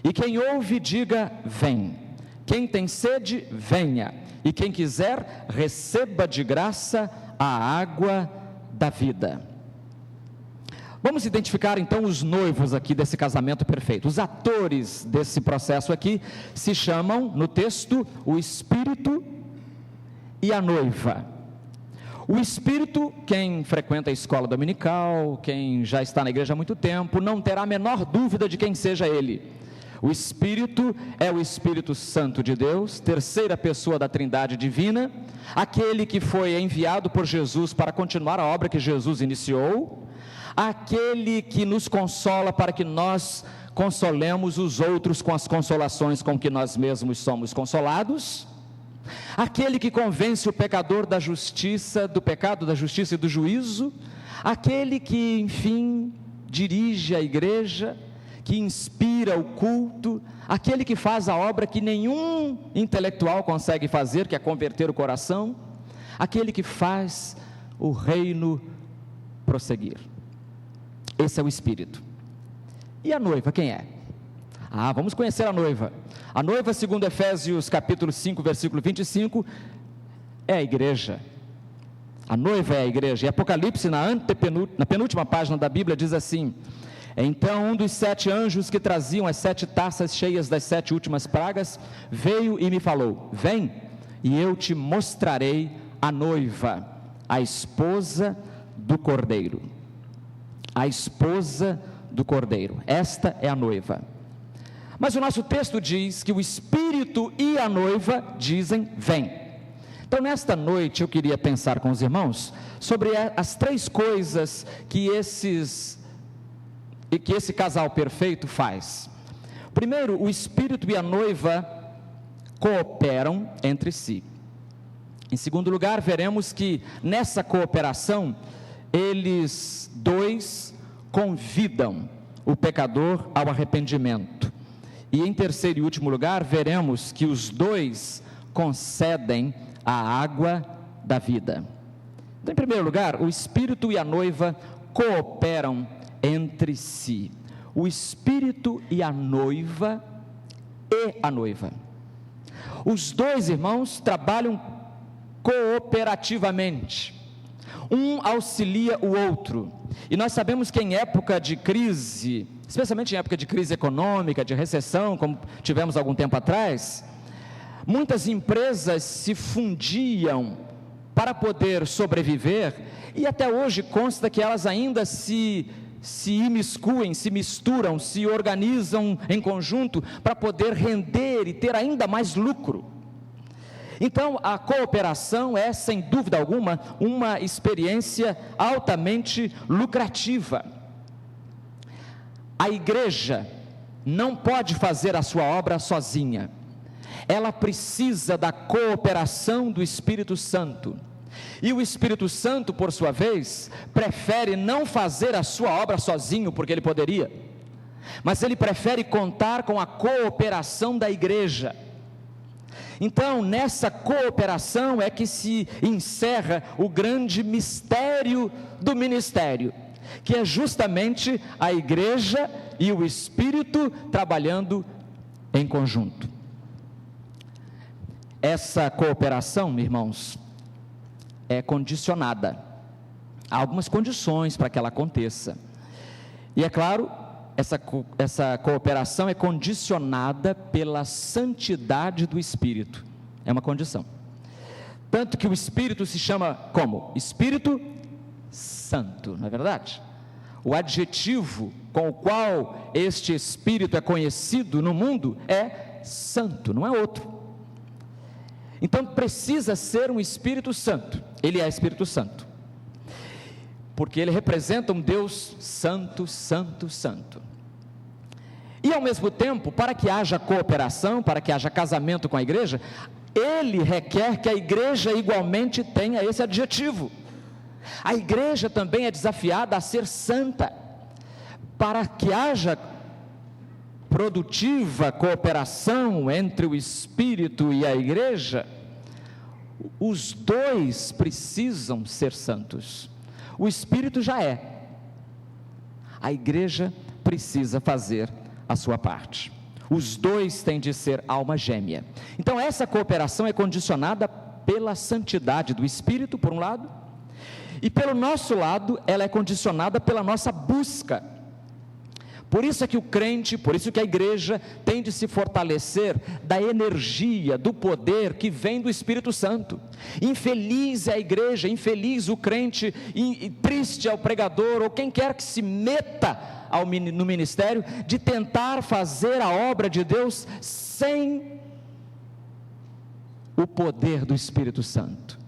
E quem ouve, diga: vem. Quem tem sede, venha. E quem quiser, receba de graça a água da vida. Vamos identificar então os noivos aqui desse casamento perfeito. Os atores desse processo aqui se chamam, no texto, o Espírito e a noiva. O Espírito, quem frequenta a escola dominical, quem já está na igreja há muito tempo, não terá a menor dúvida de quem seja ele. O Espírito é o Espírito Santo de Deus, terceira pessoa da Trindade Divina, aquele que foi enviado por Jesus para continuar a obra que Jesus iniciou, aquele que nos consola para que nós consolemos os outros com as consolações com que nós mesmos somos consolados, aquele que convence o pecador da justiça, do pecado, da justiça e do juízo, aquele que, enfim, dirige a igreja, que inspira o culto, aquele que faz a obra que nenhum intelectual consegue fazer, que é converter o coração, aquele que faz o reino prosseguir. Esse é o Espírito. E a noiva, quem é? Vamos conhecer a noiva. A noiva, segundo Efésios capítulo 5, versículo 25, é a igreja. A noiva é a igreja. E Apocalipse, na penúltima página da Bíblia, diz assim: então um dos 7 anjos que traziam as 7 taças cheias das 7 últimas pragas, veio e me falou: vem, e eu te mostrarei a noiva, a esposa do Cordeiro. A esposa do Cordeiro, esta é a noiva. Mas o nosso texto diz que o Espírito e a noiva dizem: vem. Então nesta noite eu queria pensar com os irmãos sobre as 3 coisas que esse casal perfeito faz. Primeiro, o Espírito e a noiva cooperam entre si. Em segundo lugar, veremos que nessa cooperação eles dois convidam o pecador ao arrependimento. E em terceiro e último lugar, veremos que os dois concedem a água da vida. Então, em primeiro lugar, o Espírito e a noiva cooperam entre si. O Espírito e a noiva Os dois irmãos trabalham cooperativamente. Um auxilia o outro. E nós sabemos que em época de crise, especialmente em época de crise econômica, de recessão, como tivemos algum tempo atrás, muitas empresas se fundiam para poder sobreviver, e até hoje consta que elas ainda se imiscuem, se misturam, se organizam em conjunto para poder render e ter ainda mais lucro. Então, a cooperação é, sem dúvida alguma, uma experiência altamente lucrativa. A igreja não pode fazer a sua obra sozinha. Ela precisa da cooperação do Espírito Santo. E o Espírito Santo, por sua vez, prefere não fazer a sua obra sozinho, porque ele poderia, mas ele prefere contar com a cooperação da igreja. Então, nessa cooperação é que se encerra o grande mistério do ministério, que é justamente a igreja e o Espírito trabalhando em conjunto. Essa cooperação, irmãos, é condicionada. Há algumas condições para que ela aconteça. E é claro, essa cooperação é condicionada pela santidade do Espírito. É uma condição. Tanto que o Espírito se chama como? Espírito Santo, não é verdade? O adjetivo com o qual este Espírito é conhecido no mundo é santo, não é outro. Então precisa ser um Espírito Santo. Ele é Espírito Santo, porque ele representa um Deus santo, santo, santo. E ao mesmo tempo, para que haja cooperação, para que haja casamento com a igreja, ele requer que a igreja igualmente tenha esse adjetivo. A igreja também é desafiada a ser santa. Para que haja produtiva cooperação entre o Espírito e a igreja, os dois precisam ser santos. O Espírito já é. A igreja precisa fazer a sua parte. Os dois têm de ser alma gêmea. Então essa cooperação é condicionada pela santidade do Espírito, por um lado, E pelo nosso lado, ela é condicionada pela nossa busca. Por isso é que o crente, por isso que a igreja tem de se fortalecer da energia, do poder que vem do Espírito Santo. Infeliz é a igreja, infeliz o crente, e triste é o pregador, ou quem quer que se meta no ministério, de tentar fazer a obra de Deus sem o poder do Espírito Santo.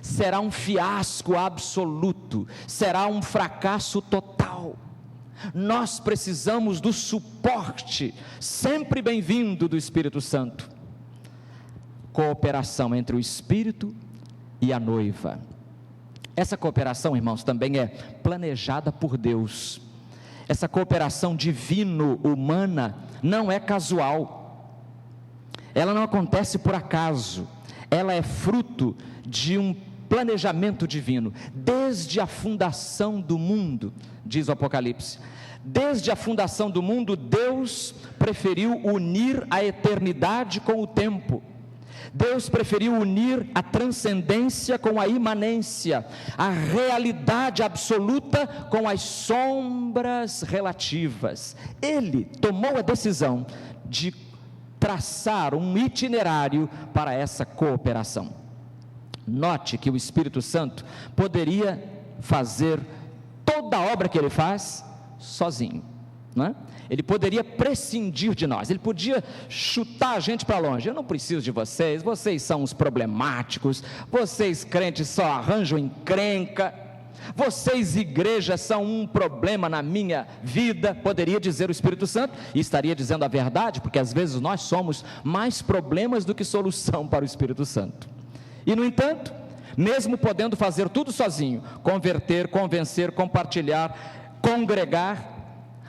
Será um fiasco absoluto, será um fracasso total. Nós precisamos do suporte, sempre bem-vindo, do Espírito Santo. Cooperação entre o Espírito e a noiva. Essa cooperação, irmãos, também é planejada por Deus. Essa cooperação divino-humana não é casual. Ela não acontece por acaso. Ela é fruto de um planejamento divino. Desde a fundação do mundo, diz o Apocalipse, desde a fundação do mundo, Deus preferiu unir a eternidade com o tempo. Deus preferiu unir a transcendência com a imanência, a realidade absoluta com as sombras relativas. Ele tomou a decisão de traçar um itinerário para essa cooperação. Note que o Espírito Santo poderia fazer toda a obra que ele faz sozinho, não é? Ele poderia prescindir de nós, ele podia chutar a gente para longe. Eu não preciso de vocês, vocês são os problemáticos, vocês crentes só arranjam encrenca, vocês igreja são um problema na minha vida, poderia dizer o Espírito Santo, e estaria dizendo a verdade, porque às vezes nós somos mais problemas do que solução para o Espírito Santo. E no entanto, mesmo podendo fazer tudo sozinho, converter, convencer, compartilhar, congregar,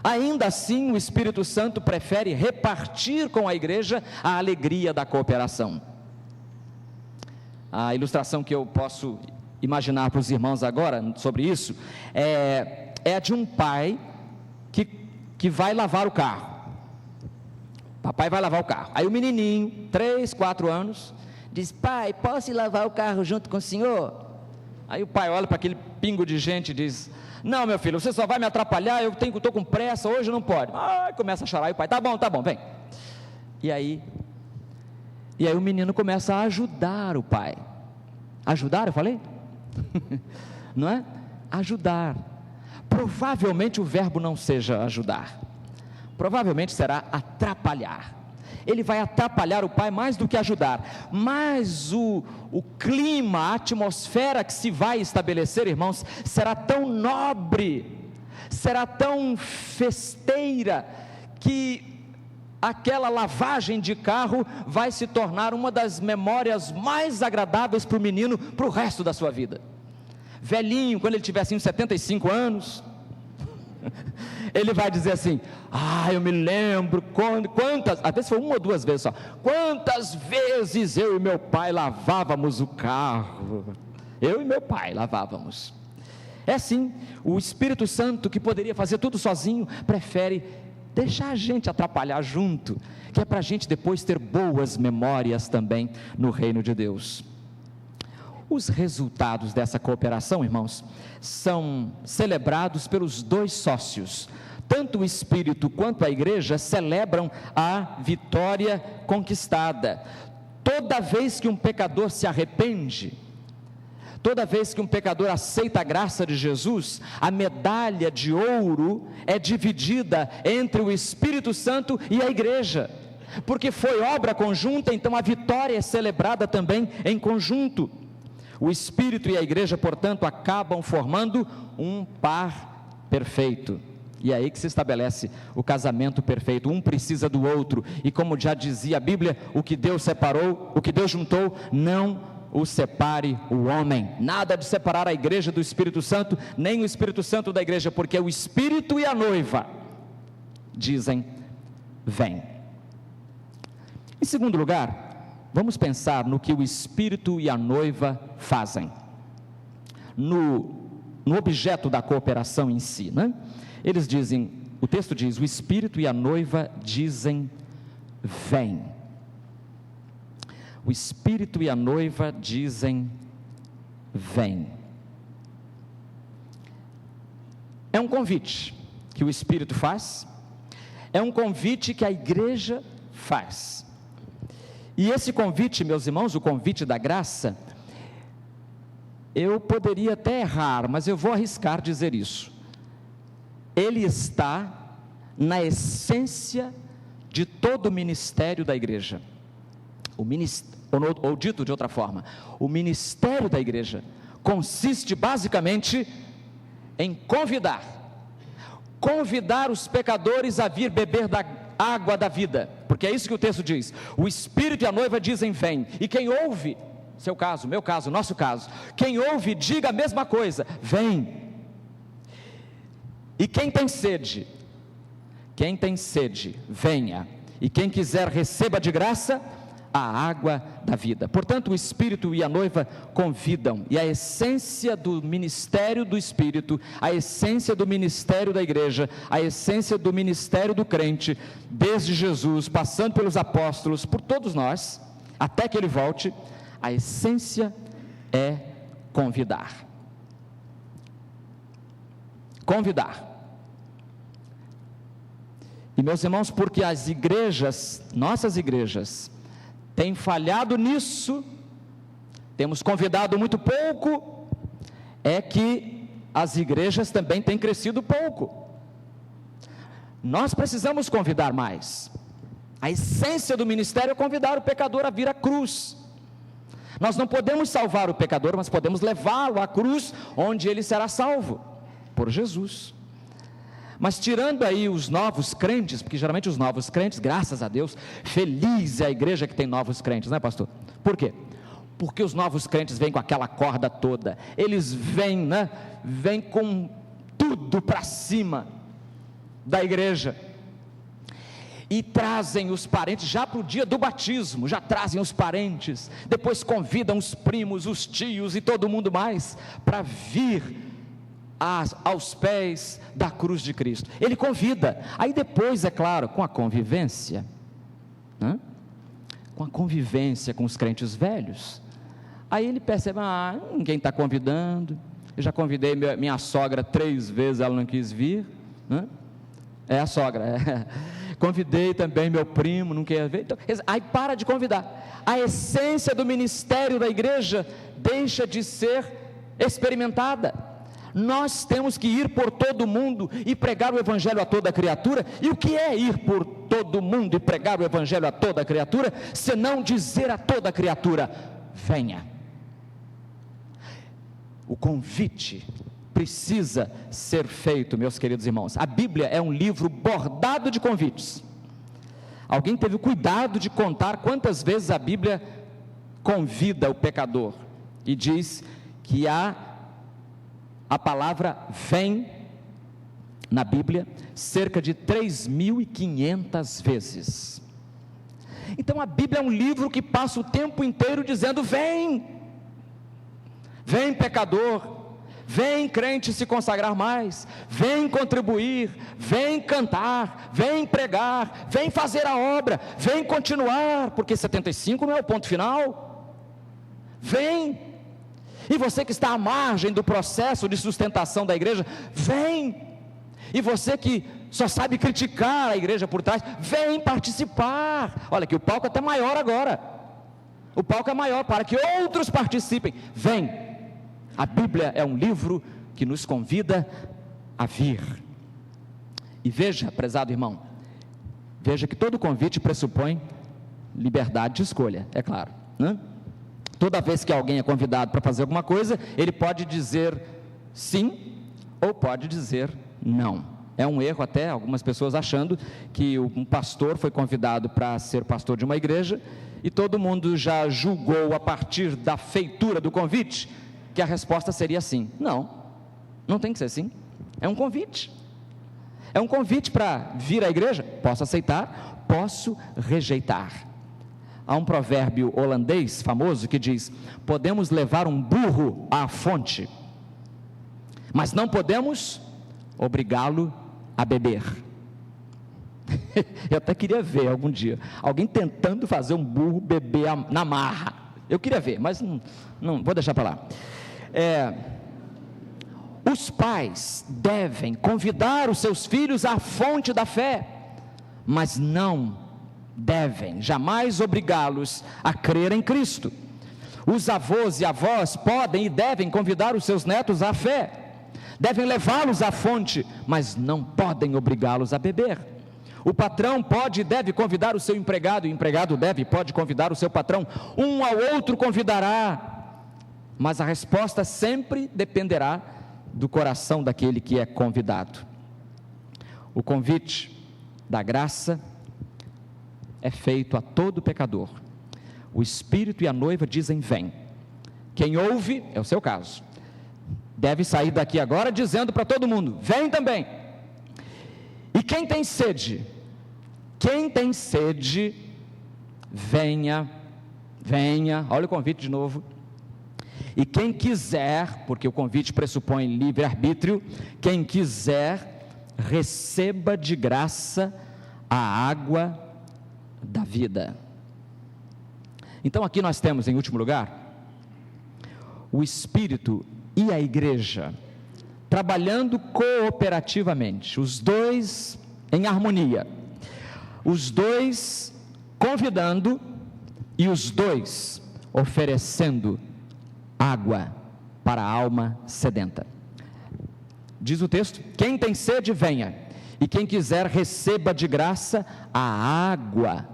ainda assim o Espírito Santo prefere repartir com a igreja a alegria da cooperação. A ilustração que eu posso imaginar para os irmãos agora sobre isso é a de um pai que vai lavar o carro. Papai vai lavar o carro. Aí o menininho, 3, 4 anos, diz: pai, posso ir lavar o carro junto com o senhor? Aí o pai olha para aquele pingo de gente e diz: não, meu filho, você só vai me atrapalhar, eu estou com pressa, hoje não pode. Começa a chorar, e o pai: tá bom, vem. E aí o menino começa a ajudar o pai. Ajudar, eu falei? Não é? Ajudar. Provavelmente o verbo não seja ajudar, provavelmente será atrapalhar. Ele vai atrapalhar o pai mais do que ajudar, mas o clima, a atmosfera que se vai estabelecer, irmãos, será tão nobre, será tão festeira, que aquela lavagem de carro vai se tornar uma das memórias mais agradáveis para o menino, para o resto da sua vida. Velhinho, quando ele tiver assim uns 75 anos, ele vai dizer assim: eu me lembro quantas, às vezes foi 1 ou 2 vezes só, quantas vezes eu e meu pai lavávamos o carro. Eu e meu pai lavávamos. É assim, o Espírito Santo, que poderia fazer tudo sozinho, prefere deixar a gente atrapalhar junto, que é para a gente depois ter boas memórias também no reino de Deus. Os resultados dessa cooperação, irmãos, são celebrados pelos 2 sócios. Tanto o Espírito quanto a igreja celebram a vitória conquistada. Toda vez que um pecador se arrepende, toda vez que um pecador aceita a graça de Jesus, a medalha de ouro é dividida entre o Espírito Santo e a igreja, porque foi obra conjunta, então a vitória é celebrada também em conjunto. O Espírito e a igreja, portanto, acabam formando um par perfeito, e é aí que se estabelece o casamento perfeito. Um precisa do outro, e como já dizia a Bíblia, o que Deus separou, o que Deus juntou, não o separe o homem. Nada de separar a igreja do Espírito Santo, nem o Espírito Santo da igreja, porque o Espírito e a noiva dizem: vem. Em segundo lugar, vamos pensar no que o Espírito e a noiva fazem, no objeto da cooperação em si, né? Eles dizem, o texto diz: o Espírito e a noiva dizem: vem. O Espírito e a noiva dizem: vem. é um convite que o Espírito faz, é um convite que a igreja faz. E esse convite, meus irmãos, o convite da graça, eu poderia até errar, mas eu vou arriscar dizer isso. Ele está na essência de todo o ministério da igreja. Ou dito de outra forma, o ministério da igreja consiste basicamente em convidar os pecadores a vir beber da água da vida, porque é isso que o texto diz. O Espírito e a noiva dizem vem, e quem ouve, seu caso, meu caso, nosso caso, quem ouve diga a mesma coisa, vem. E quem tem sede, venha, e quem quiser receba de graça a água da vida. Portanto, o Espírito e a noiva convidam, e a essência do ministério do Espírito, a essência do ministério da igreja, a essência do ministério do crente, desde Jesus, passando pelos apóstolos, por todos nós, até que ele volte, a essência é convidar. E meus irmãos, porque as igrejas, nossas igrejas, têm falhado nisso, temos convidado muito pouco, é que as igrejas também têm crescido pouco. Nós precisamos convidar mais. A essência do ministério é convidar o pecador a vir à cruz. Nós não podemos salvar o pecador, mas podemos levá-lo à cruz, onde ele será salvo, por Jesus. Mas tirando aí os novos crentes, porque geralmente os novos crentes, graças a Deus, feliz é a igreja que tem novos crentes, não é, pastor? Por quê? Porque os novos crentes vêm com aquela corda toda, eles vêm, vêm com tudo para cima da igreja, e trazem os parentes, já para o dia do batismo, já trazem os parentes, depois convidam os primos, os tios e todo mundo mais, para vir aos pés da cruz de Cristo. Ele convida, aí depois, é claro, com a convivência, com os crentes velhos, aí ele percebe, ninguém está convidando, eu já convidei minha sogra 3 vezes, ela não quis vir, é a sogra, convidei também meu primo, não quer ver, então, aí para de convidar, a essência do ministério da igreja deixa de ser experimentada. Nós temos que ir por todo mundo e pregar o evangelho a toda criatura. E o que é ir por todo mundo e pregar o evangelho a toda criatura, senão dizer a toda criatura, venha. O convite precisa ser feito, meus queridos irmãos. A Bíblia é um livro bordado de convites. Alguém teve o cuidado de contar quantas vezes a Bíblia convida o pecador e diz que a palavra vem na Bíblia cerca de 3.500 vezes. Então a Bíblia é um livro que passa o tempo inteiro dizendo, vem pecador, vem crente se consagrar mais, vem contribuir, vem cantar, vem pregar, vem fazer a obra, vem continuar, porque 75 não é o ponto final, vem. E você que está à margem do processo de sustentação da igreja, vem. E você que só sabe criticar a igreja por trás, vem participar. Olha que o palco é até maior agora. O palco é maior para que outros participem. Vem. A Bíblia é um livro que nos convida a vir. E veja, prezado irmão, veja que todo convite pressupõe liberdade de escolha, é claro, né? Toda vez que alguém é convidado para fazer alguma coisa, ele pode dizer sim ou pode dizer não. É um erro até algumas pessoas achando que um pastor foi convidado para ser pastor de uma igreja e todo mundo já julgou a partir da feitura do convite que a resposta seria sim. Não tem que ser sim. É um convite. É um convite para vir à igreja. Posso aceitar, posso rejeitar. Há um provérbio holandês famoso que diz: podemos levar um burro à fonte, mas não podemos obrigá-lo a beber. Eu até queria ver algum dia alguém tentando fazer um burro beber na marra. Eu queria ver, mas não vou deixar para lá. Os pais devem convidar os seus filhos à fonte da fé, mas não devem jamais obrigá-los a crer em Cristo. Os avós e avós podem e devem convidar os seus netos à fé, devem levá-los à fonte, mas não podem obrigá-los a beber. O patrão pode e deve convidar o seu empregado, e o empregado deve e pode convidar o seu patrão, um ao outro convidará, mas a resposta sempre dependerá do coração daquele que é convidado. O convite da graça é feito a todo pecador. O Espírito e a noiva dizem: vem. Quem ouve, é o seu caso, deve sair daqui agora dizendo para todo mundo: vem também. E quem tem sede, venha, olha o convite de novo. E quem quiser, porque o convite pressupõe livre-arbítrio, quem quiser, receba de graça a água da vida. Então aqui nós temos, em último lugar, o Espírito e a igreja trabalhando cooperativamente, os dois em harmonia, os dois convidando e os dois oferecendo água para a alma sedenta. Diz o texto: quem tem sede, venha, e quem quiser, receba de graça a água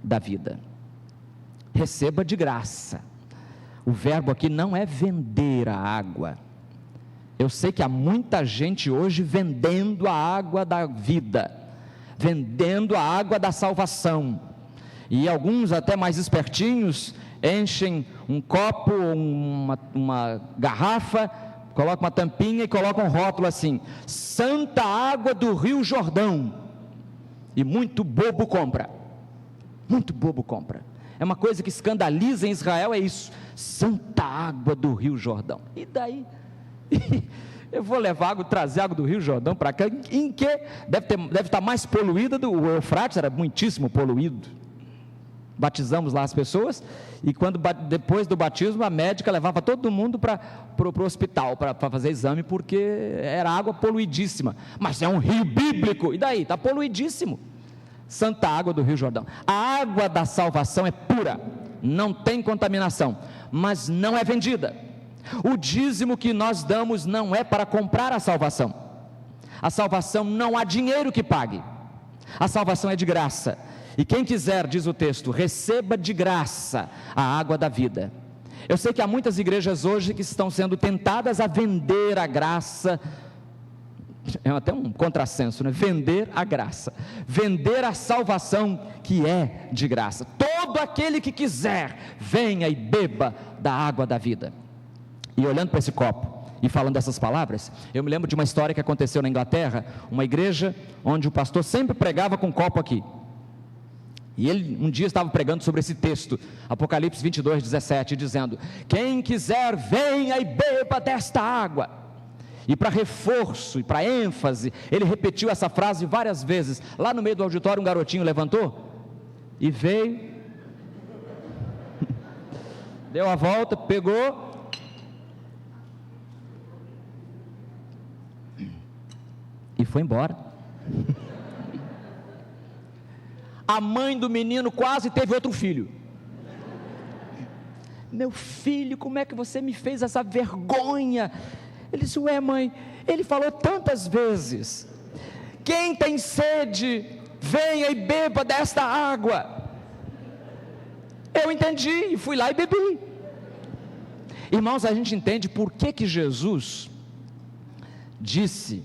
da vida. Receba de graça. O verbo aqui não é vender a água. Eu sei que há muita gente hoje vendendo a água da vida, vendendo a água da salvação, e alguns até mais espertinhos enchem um copo, uma garrafa, colocam uma tampinha e colocam um rótulo assim: Santa Água do Rio Jordão, e muito bobo compra. É uma coisa que escandaliza em Israel, é isso: Santa Água do Rio Jordão. E daí? Eu vou levar água, trazer água do Rio Jordão para cá, em que deve estar mais poluída o Eufrates, era muitíssimo poluído. Batizamos lá as pessoas, e depois do batismo, a médica levava todo mundo para o hospital, para fazer exame, porque era água poluidíssima. Mas é um rio bíblico, e daí? Está poluidíssimo. Santa Água do Rio Jordão. A água da salvação é pura, não tem contaminação, mas não é vendida. O dízimo que nós damos não é para comprar a salvação. A salvação não há dinheiro que pague. A salvação é de graça. E quem quiser, diz o texto, receba de graça a água da vida. Eu sei que há muitas igrejas hoje que estão sendo tentadas a vender a graça. É até um contrassenso, né? Vender a graça, vender a salvação que é de graça. Todo aquele que quiser, venha e beba da água da vida. E olhando para esse copo e falando dessas palavras, eu me lembro de uma história que aconteceu na Inglaterra, uma igreja onde o pastor sempre pregava com um copo aqui. E ele um dia estava pregando sobre esse texto, Apocalipse 22:17, dizendo: quem quiser, venha e beba desta água. E para reforço e para ênfase, ele repetiu essa frase várias vezes. Lá no meio do auditório, um garotinho levantou e veio, deu a volta, pegou e foi embora. A mãe do menino quase teve outro filho. Meu filho, como é que você me fez essa vergonha? Ele disse: ué, mãe, ele falou tantas vezes: quem tem sede, venha e beba desta água. Eu entendi e fui lá e bebi. Irmãos, a gente entende por que Jesus disse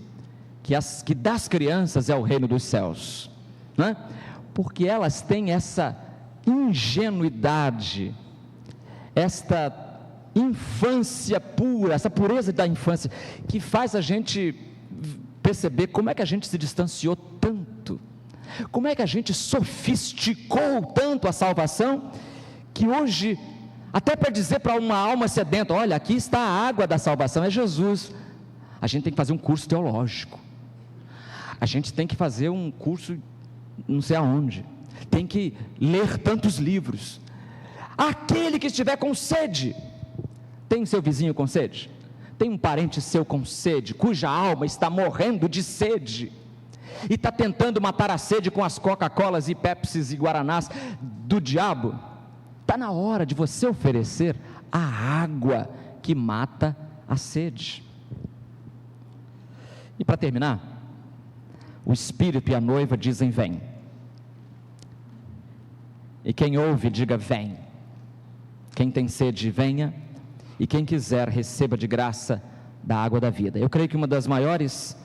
que das crianças é o reino dos céus, né? Porque elas têm essa ingenuidade, esta infância pura, essa pureza da infância, que faz a gente perceber como é que a gente se distanciou tanto, como é que a gente sofisticou tanto a salvação, que hoje, até para dizer para uma alma sedenta: olha, aqui está a água da salvação, é Jesus, a gente tem que fazer um curso teológico, a gente tem que fazer um curso não sei aonde, tem que ler tantos livros. Aquele que estiver com sede, tem seu vizinho com sede? tem um parente seu com sede, cuja alma está morrendo de sede, e está tentando matar a sede com as Coca-Colas e Pepsis e Guaranás do diabo, está na hora de você oferecer a água que mata a sede. E para terminar, o Espírito e a noiva dizem: vem. E quem ouve, diga: vem. Quem tem sede, venha. E quem quiser, receba de graça da água da vida. Eu creio que uma das maiores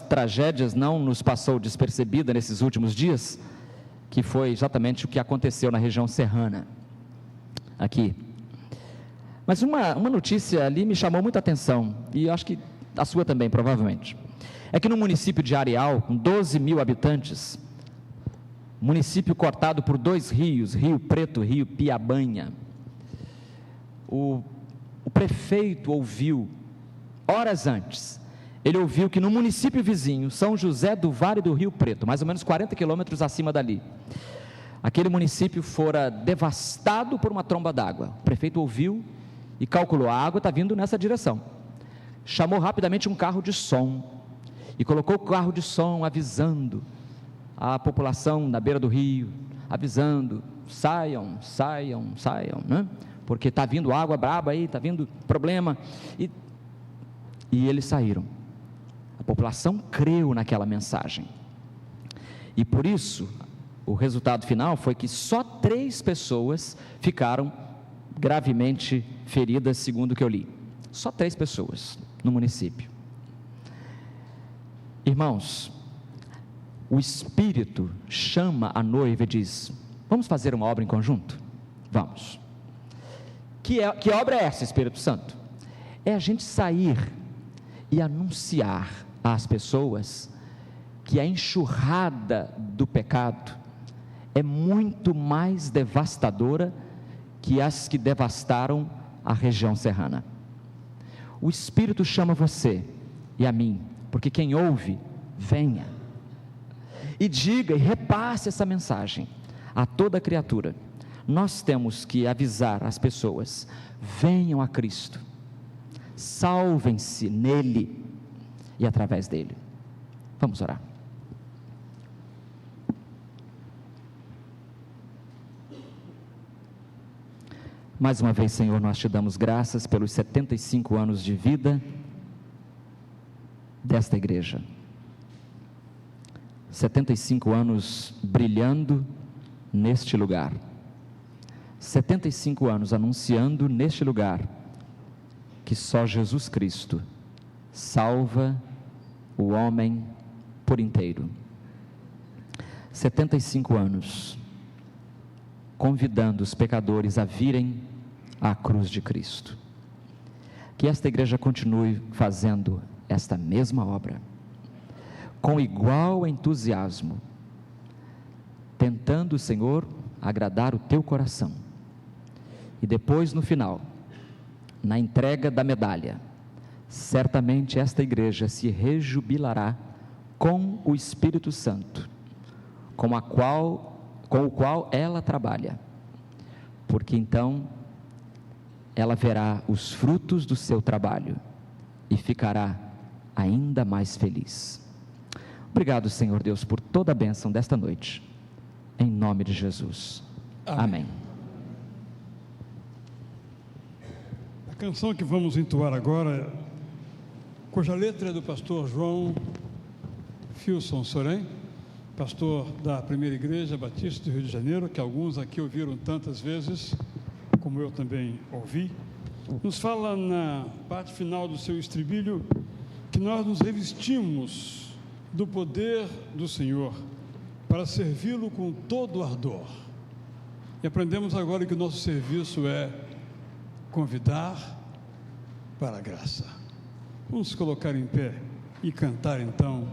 tragédias não nos passou despercebida nesses últimos dias, que foi exatamente o que aconteceu na região serrana, aqui. Mas uma notícia ali me chamou muita atenção, e acho que a sua também, provavelmente. É que no município de Areal, com 12 mil habitantes, município cortado por 2 rios, Rio Preto, Rio Piabanha, o prefeito ouviu, horas antes, ele ouviu que no município vizinho, São José do Vale do Rio Preto, mais ou menos 40 quilômetros acima dali, aquele município fora devastado por uma tromba d'água. O prefeito ouviu e calculou: a água está vindo nessa direção. Chamou rapidamente um carro de som e colocou o carro de som avisando a população na beira do rio, avisando: saiam, né? Porque está vindo água braba aí, está vindo problema. E eles saíram. A população creu naquela mensagem. E por isso, o resultado final foi que só 3 pessoas ficaram gravemente feridas, segundo o que eu li. Só 3 pessoas no município. Irmãos, o Espírito chama a noiva e diz: vamos fazer uma obra em conjunto? Vamos. Que obra é essa, Espírito Santo? É a gente sair e anunciar às pessoas que a enxurrada do pecado é muito mais devastadora que as que devastaram a região serrana. O Espírito chama você e a mim, porque quem ouve, venha. E diga e repasse essa mensagem a toda criatura. Nós temos que avisar as pessoas: venham a Cristo, salvem-se nele e através dele. Vamos orar. Mais uma vez, Senhor, nós te damos graças pelos 75 anos de vida desta igreja. 75 anos brilhando neste lugar. 75 anos anunciando neste lugar que só Jesus Cristo salva o homem por inteiro. 75 anos convidando os pecadores a virem à cruz de Cristo. Que esta igreja continue fazendo esta mesma obra, com igual entusiasmo, tentando, Senhor, agradar o teu coração. E depois, no final, na entrega da medalha, certamente esta igreja se rejubilará com o Espírito Santo, com o qual ela trabalha, porque então ela verá os frutos do seu trabalho e ficará ainda mais feliz. Obrigado, Senhor Deus, por toda a bênção desta noite, em nome de Jesus. Amém. A canção que vamos entoar agora, cuja letra é do pastor João Filson Sorém, pastor da Primeira Igreja Batista do Rio de Janeiro, que alguns aqui ouviram tantas vezes, como eu também ouvi, nos fala na parte final do seu estribilho que nós nos revestimos do poder do Senhor para servi-lo com todo ardor. E aprendemos agora que o nosso serviço é convidar para a graça. Vamos colocar em pé e cantar então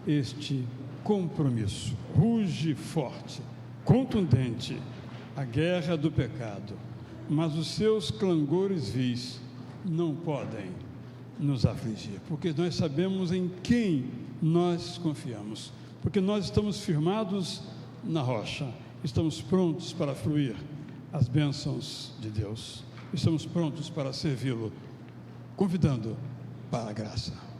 este compromisso. Ruge forte, contundente, a guerra do pecado, mas os seus clangores vis não podem nos afligir, porque nós sabemos em quem nós confiamos, porque nós estamos firmados na rocha, estamos prontos para fluir as bênçãos de Deus, estamos prontos para servi-lo convidando para a graça.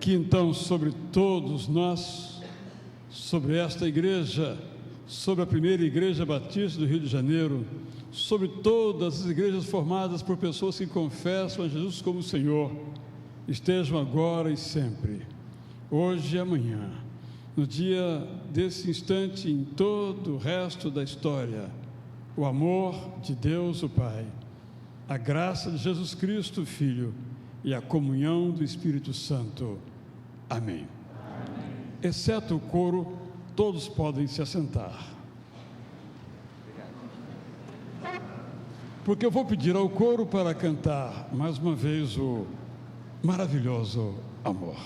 Que então sobre todos nós, sobre esta igreja, sobre a primeira igreja batista do Rio de Janeiro, sobre todas as igrejas formadas por pessoas que confessam a Jesus como Senhor, estejam agora e sempre, hoje e amanhã, no dia desse instante, em todo o resto da história, o amor de Deus o Pai, a graça de Jesus Cristo, Filho, e a comunhão do Espírito Santo. Amém. Exceto o coro, todos podem se assentar. Porque eu vou pedir ao coro para cantar mais uma vez o maravilhoso amor.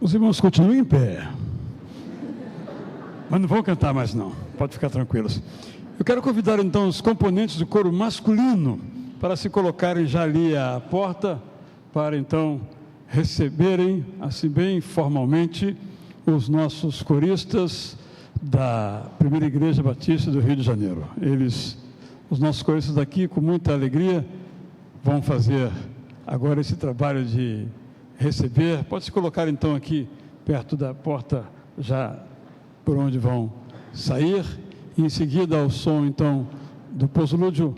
Os irmãos continuam em pé. Mas não vão cantar mais não, pode ficar tranquilos. Eu quero convidar então os componentes do coro masculino para se colocarem já ali à porta, para então receberem, assim bem formalmente, os nossos coristas da Primeira Igreja Batista do Rio de Janeiro. Eles, os nossos coristas daqui, com muita alegria, vão fazer agora esse trabalho de receber. Pode se colocar então aqui perto da porta, já por onde vão sair, e em seguida ao som então do postludio,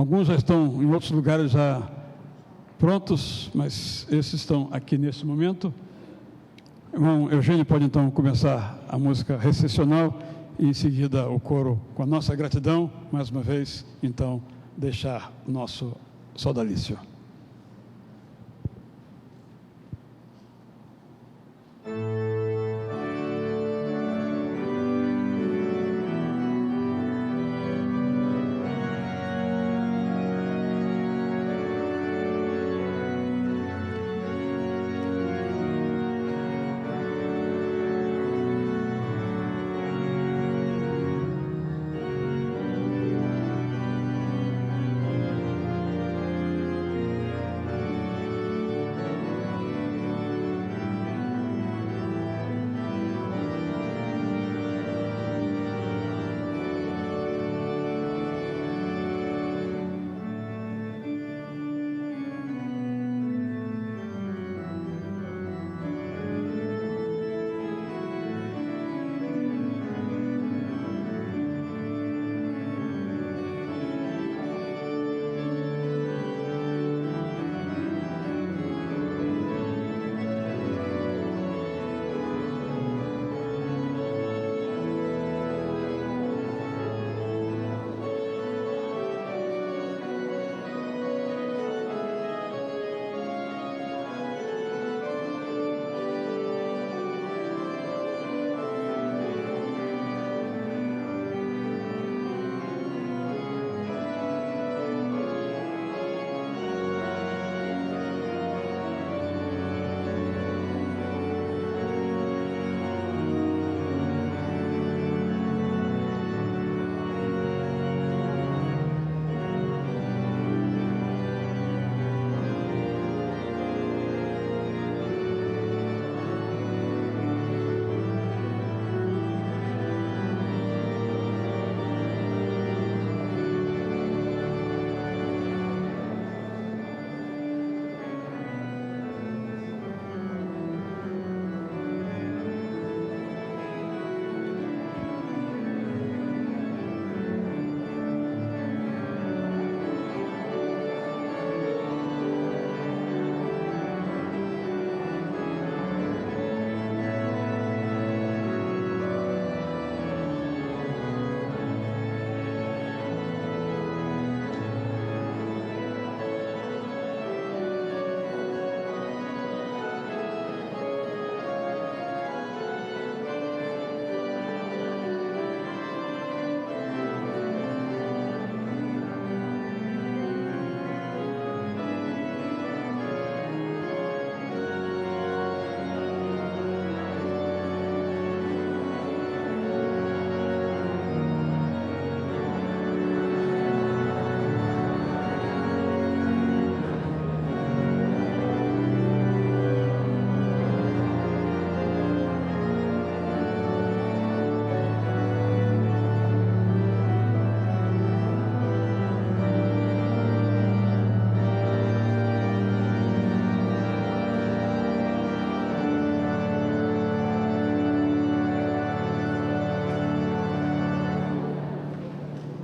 Alguns já estão em outros lugares já prontos, mas esses estão aqui nesse momento. O irmão Eugênio pode então começar a música recepcional e em seguida o coro com a nossa gratidão, mais uma vez, então, deixar o nosso saudalício.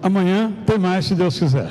Amanhã tem mais, se Deus quiser.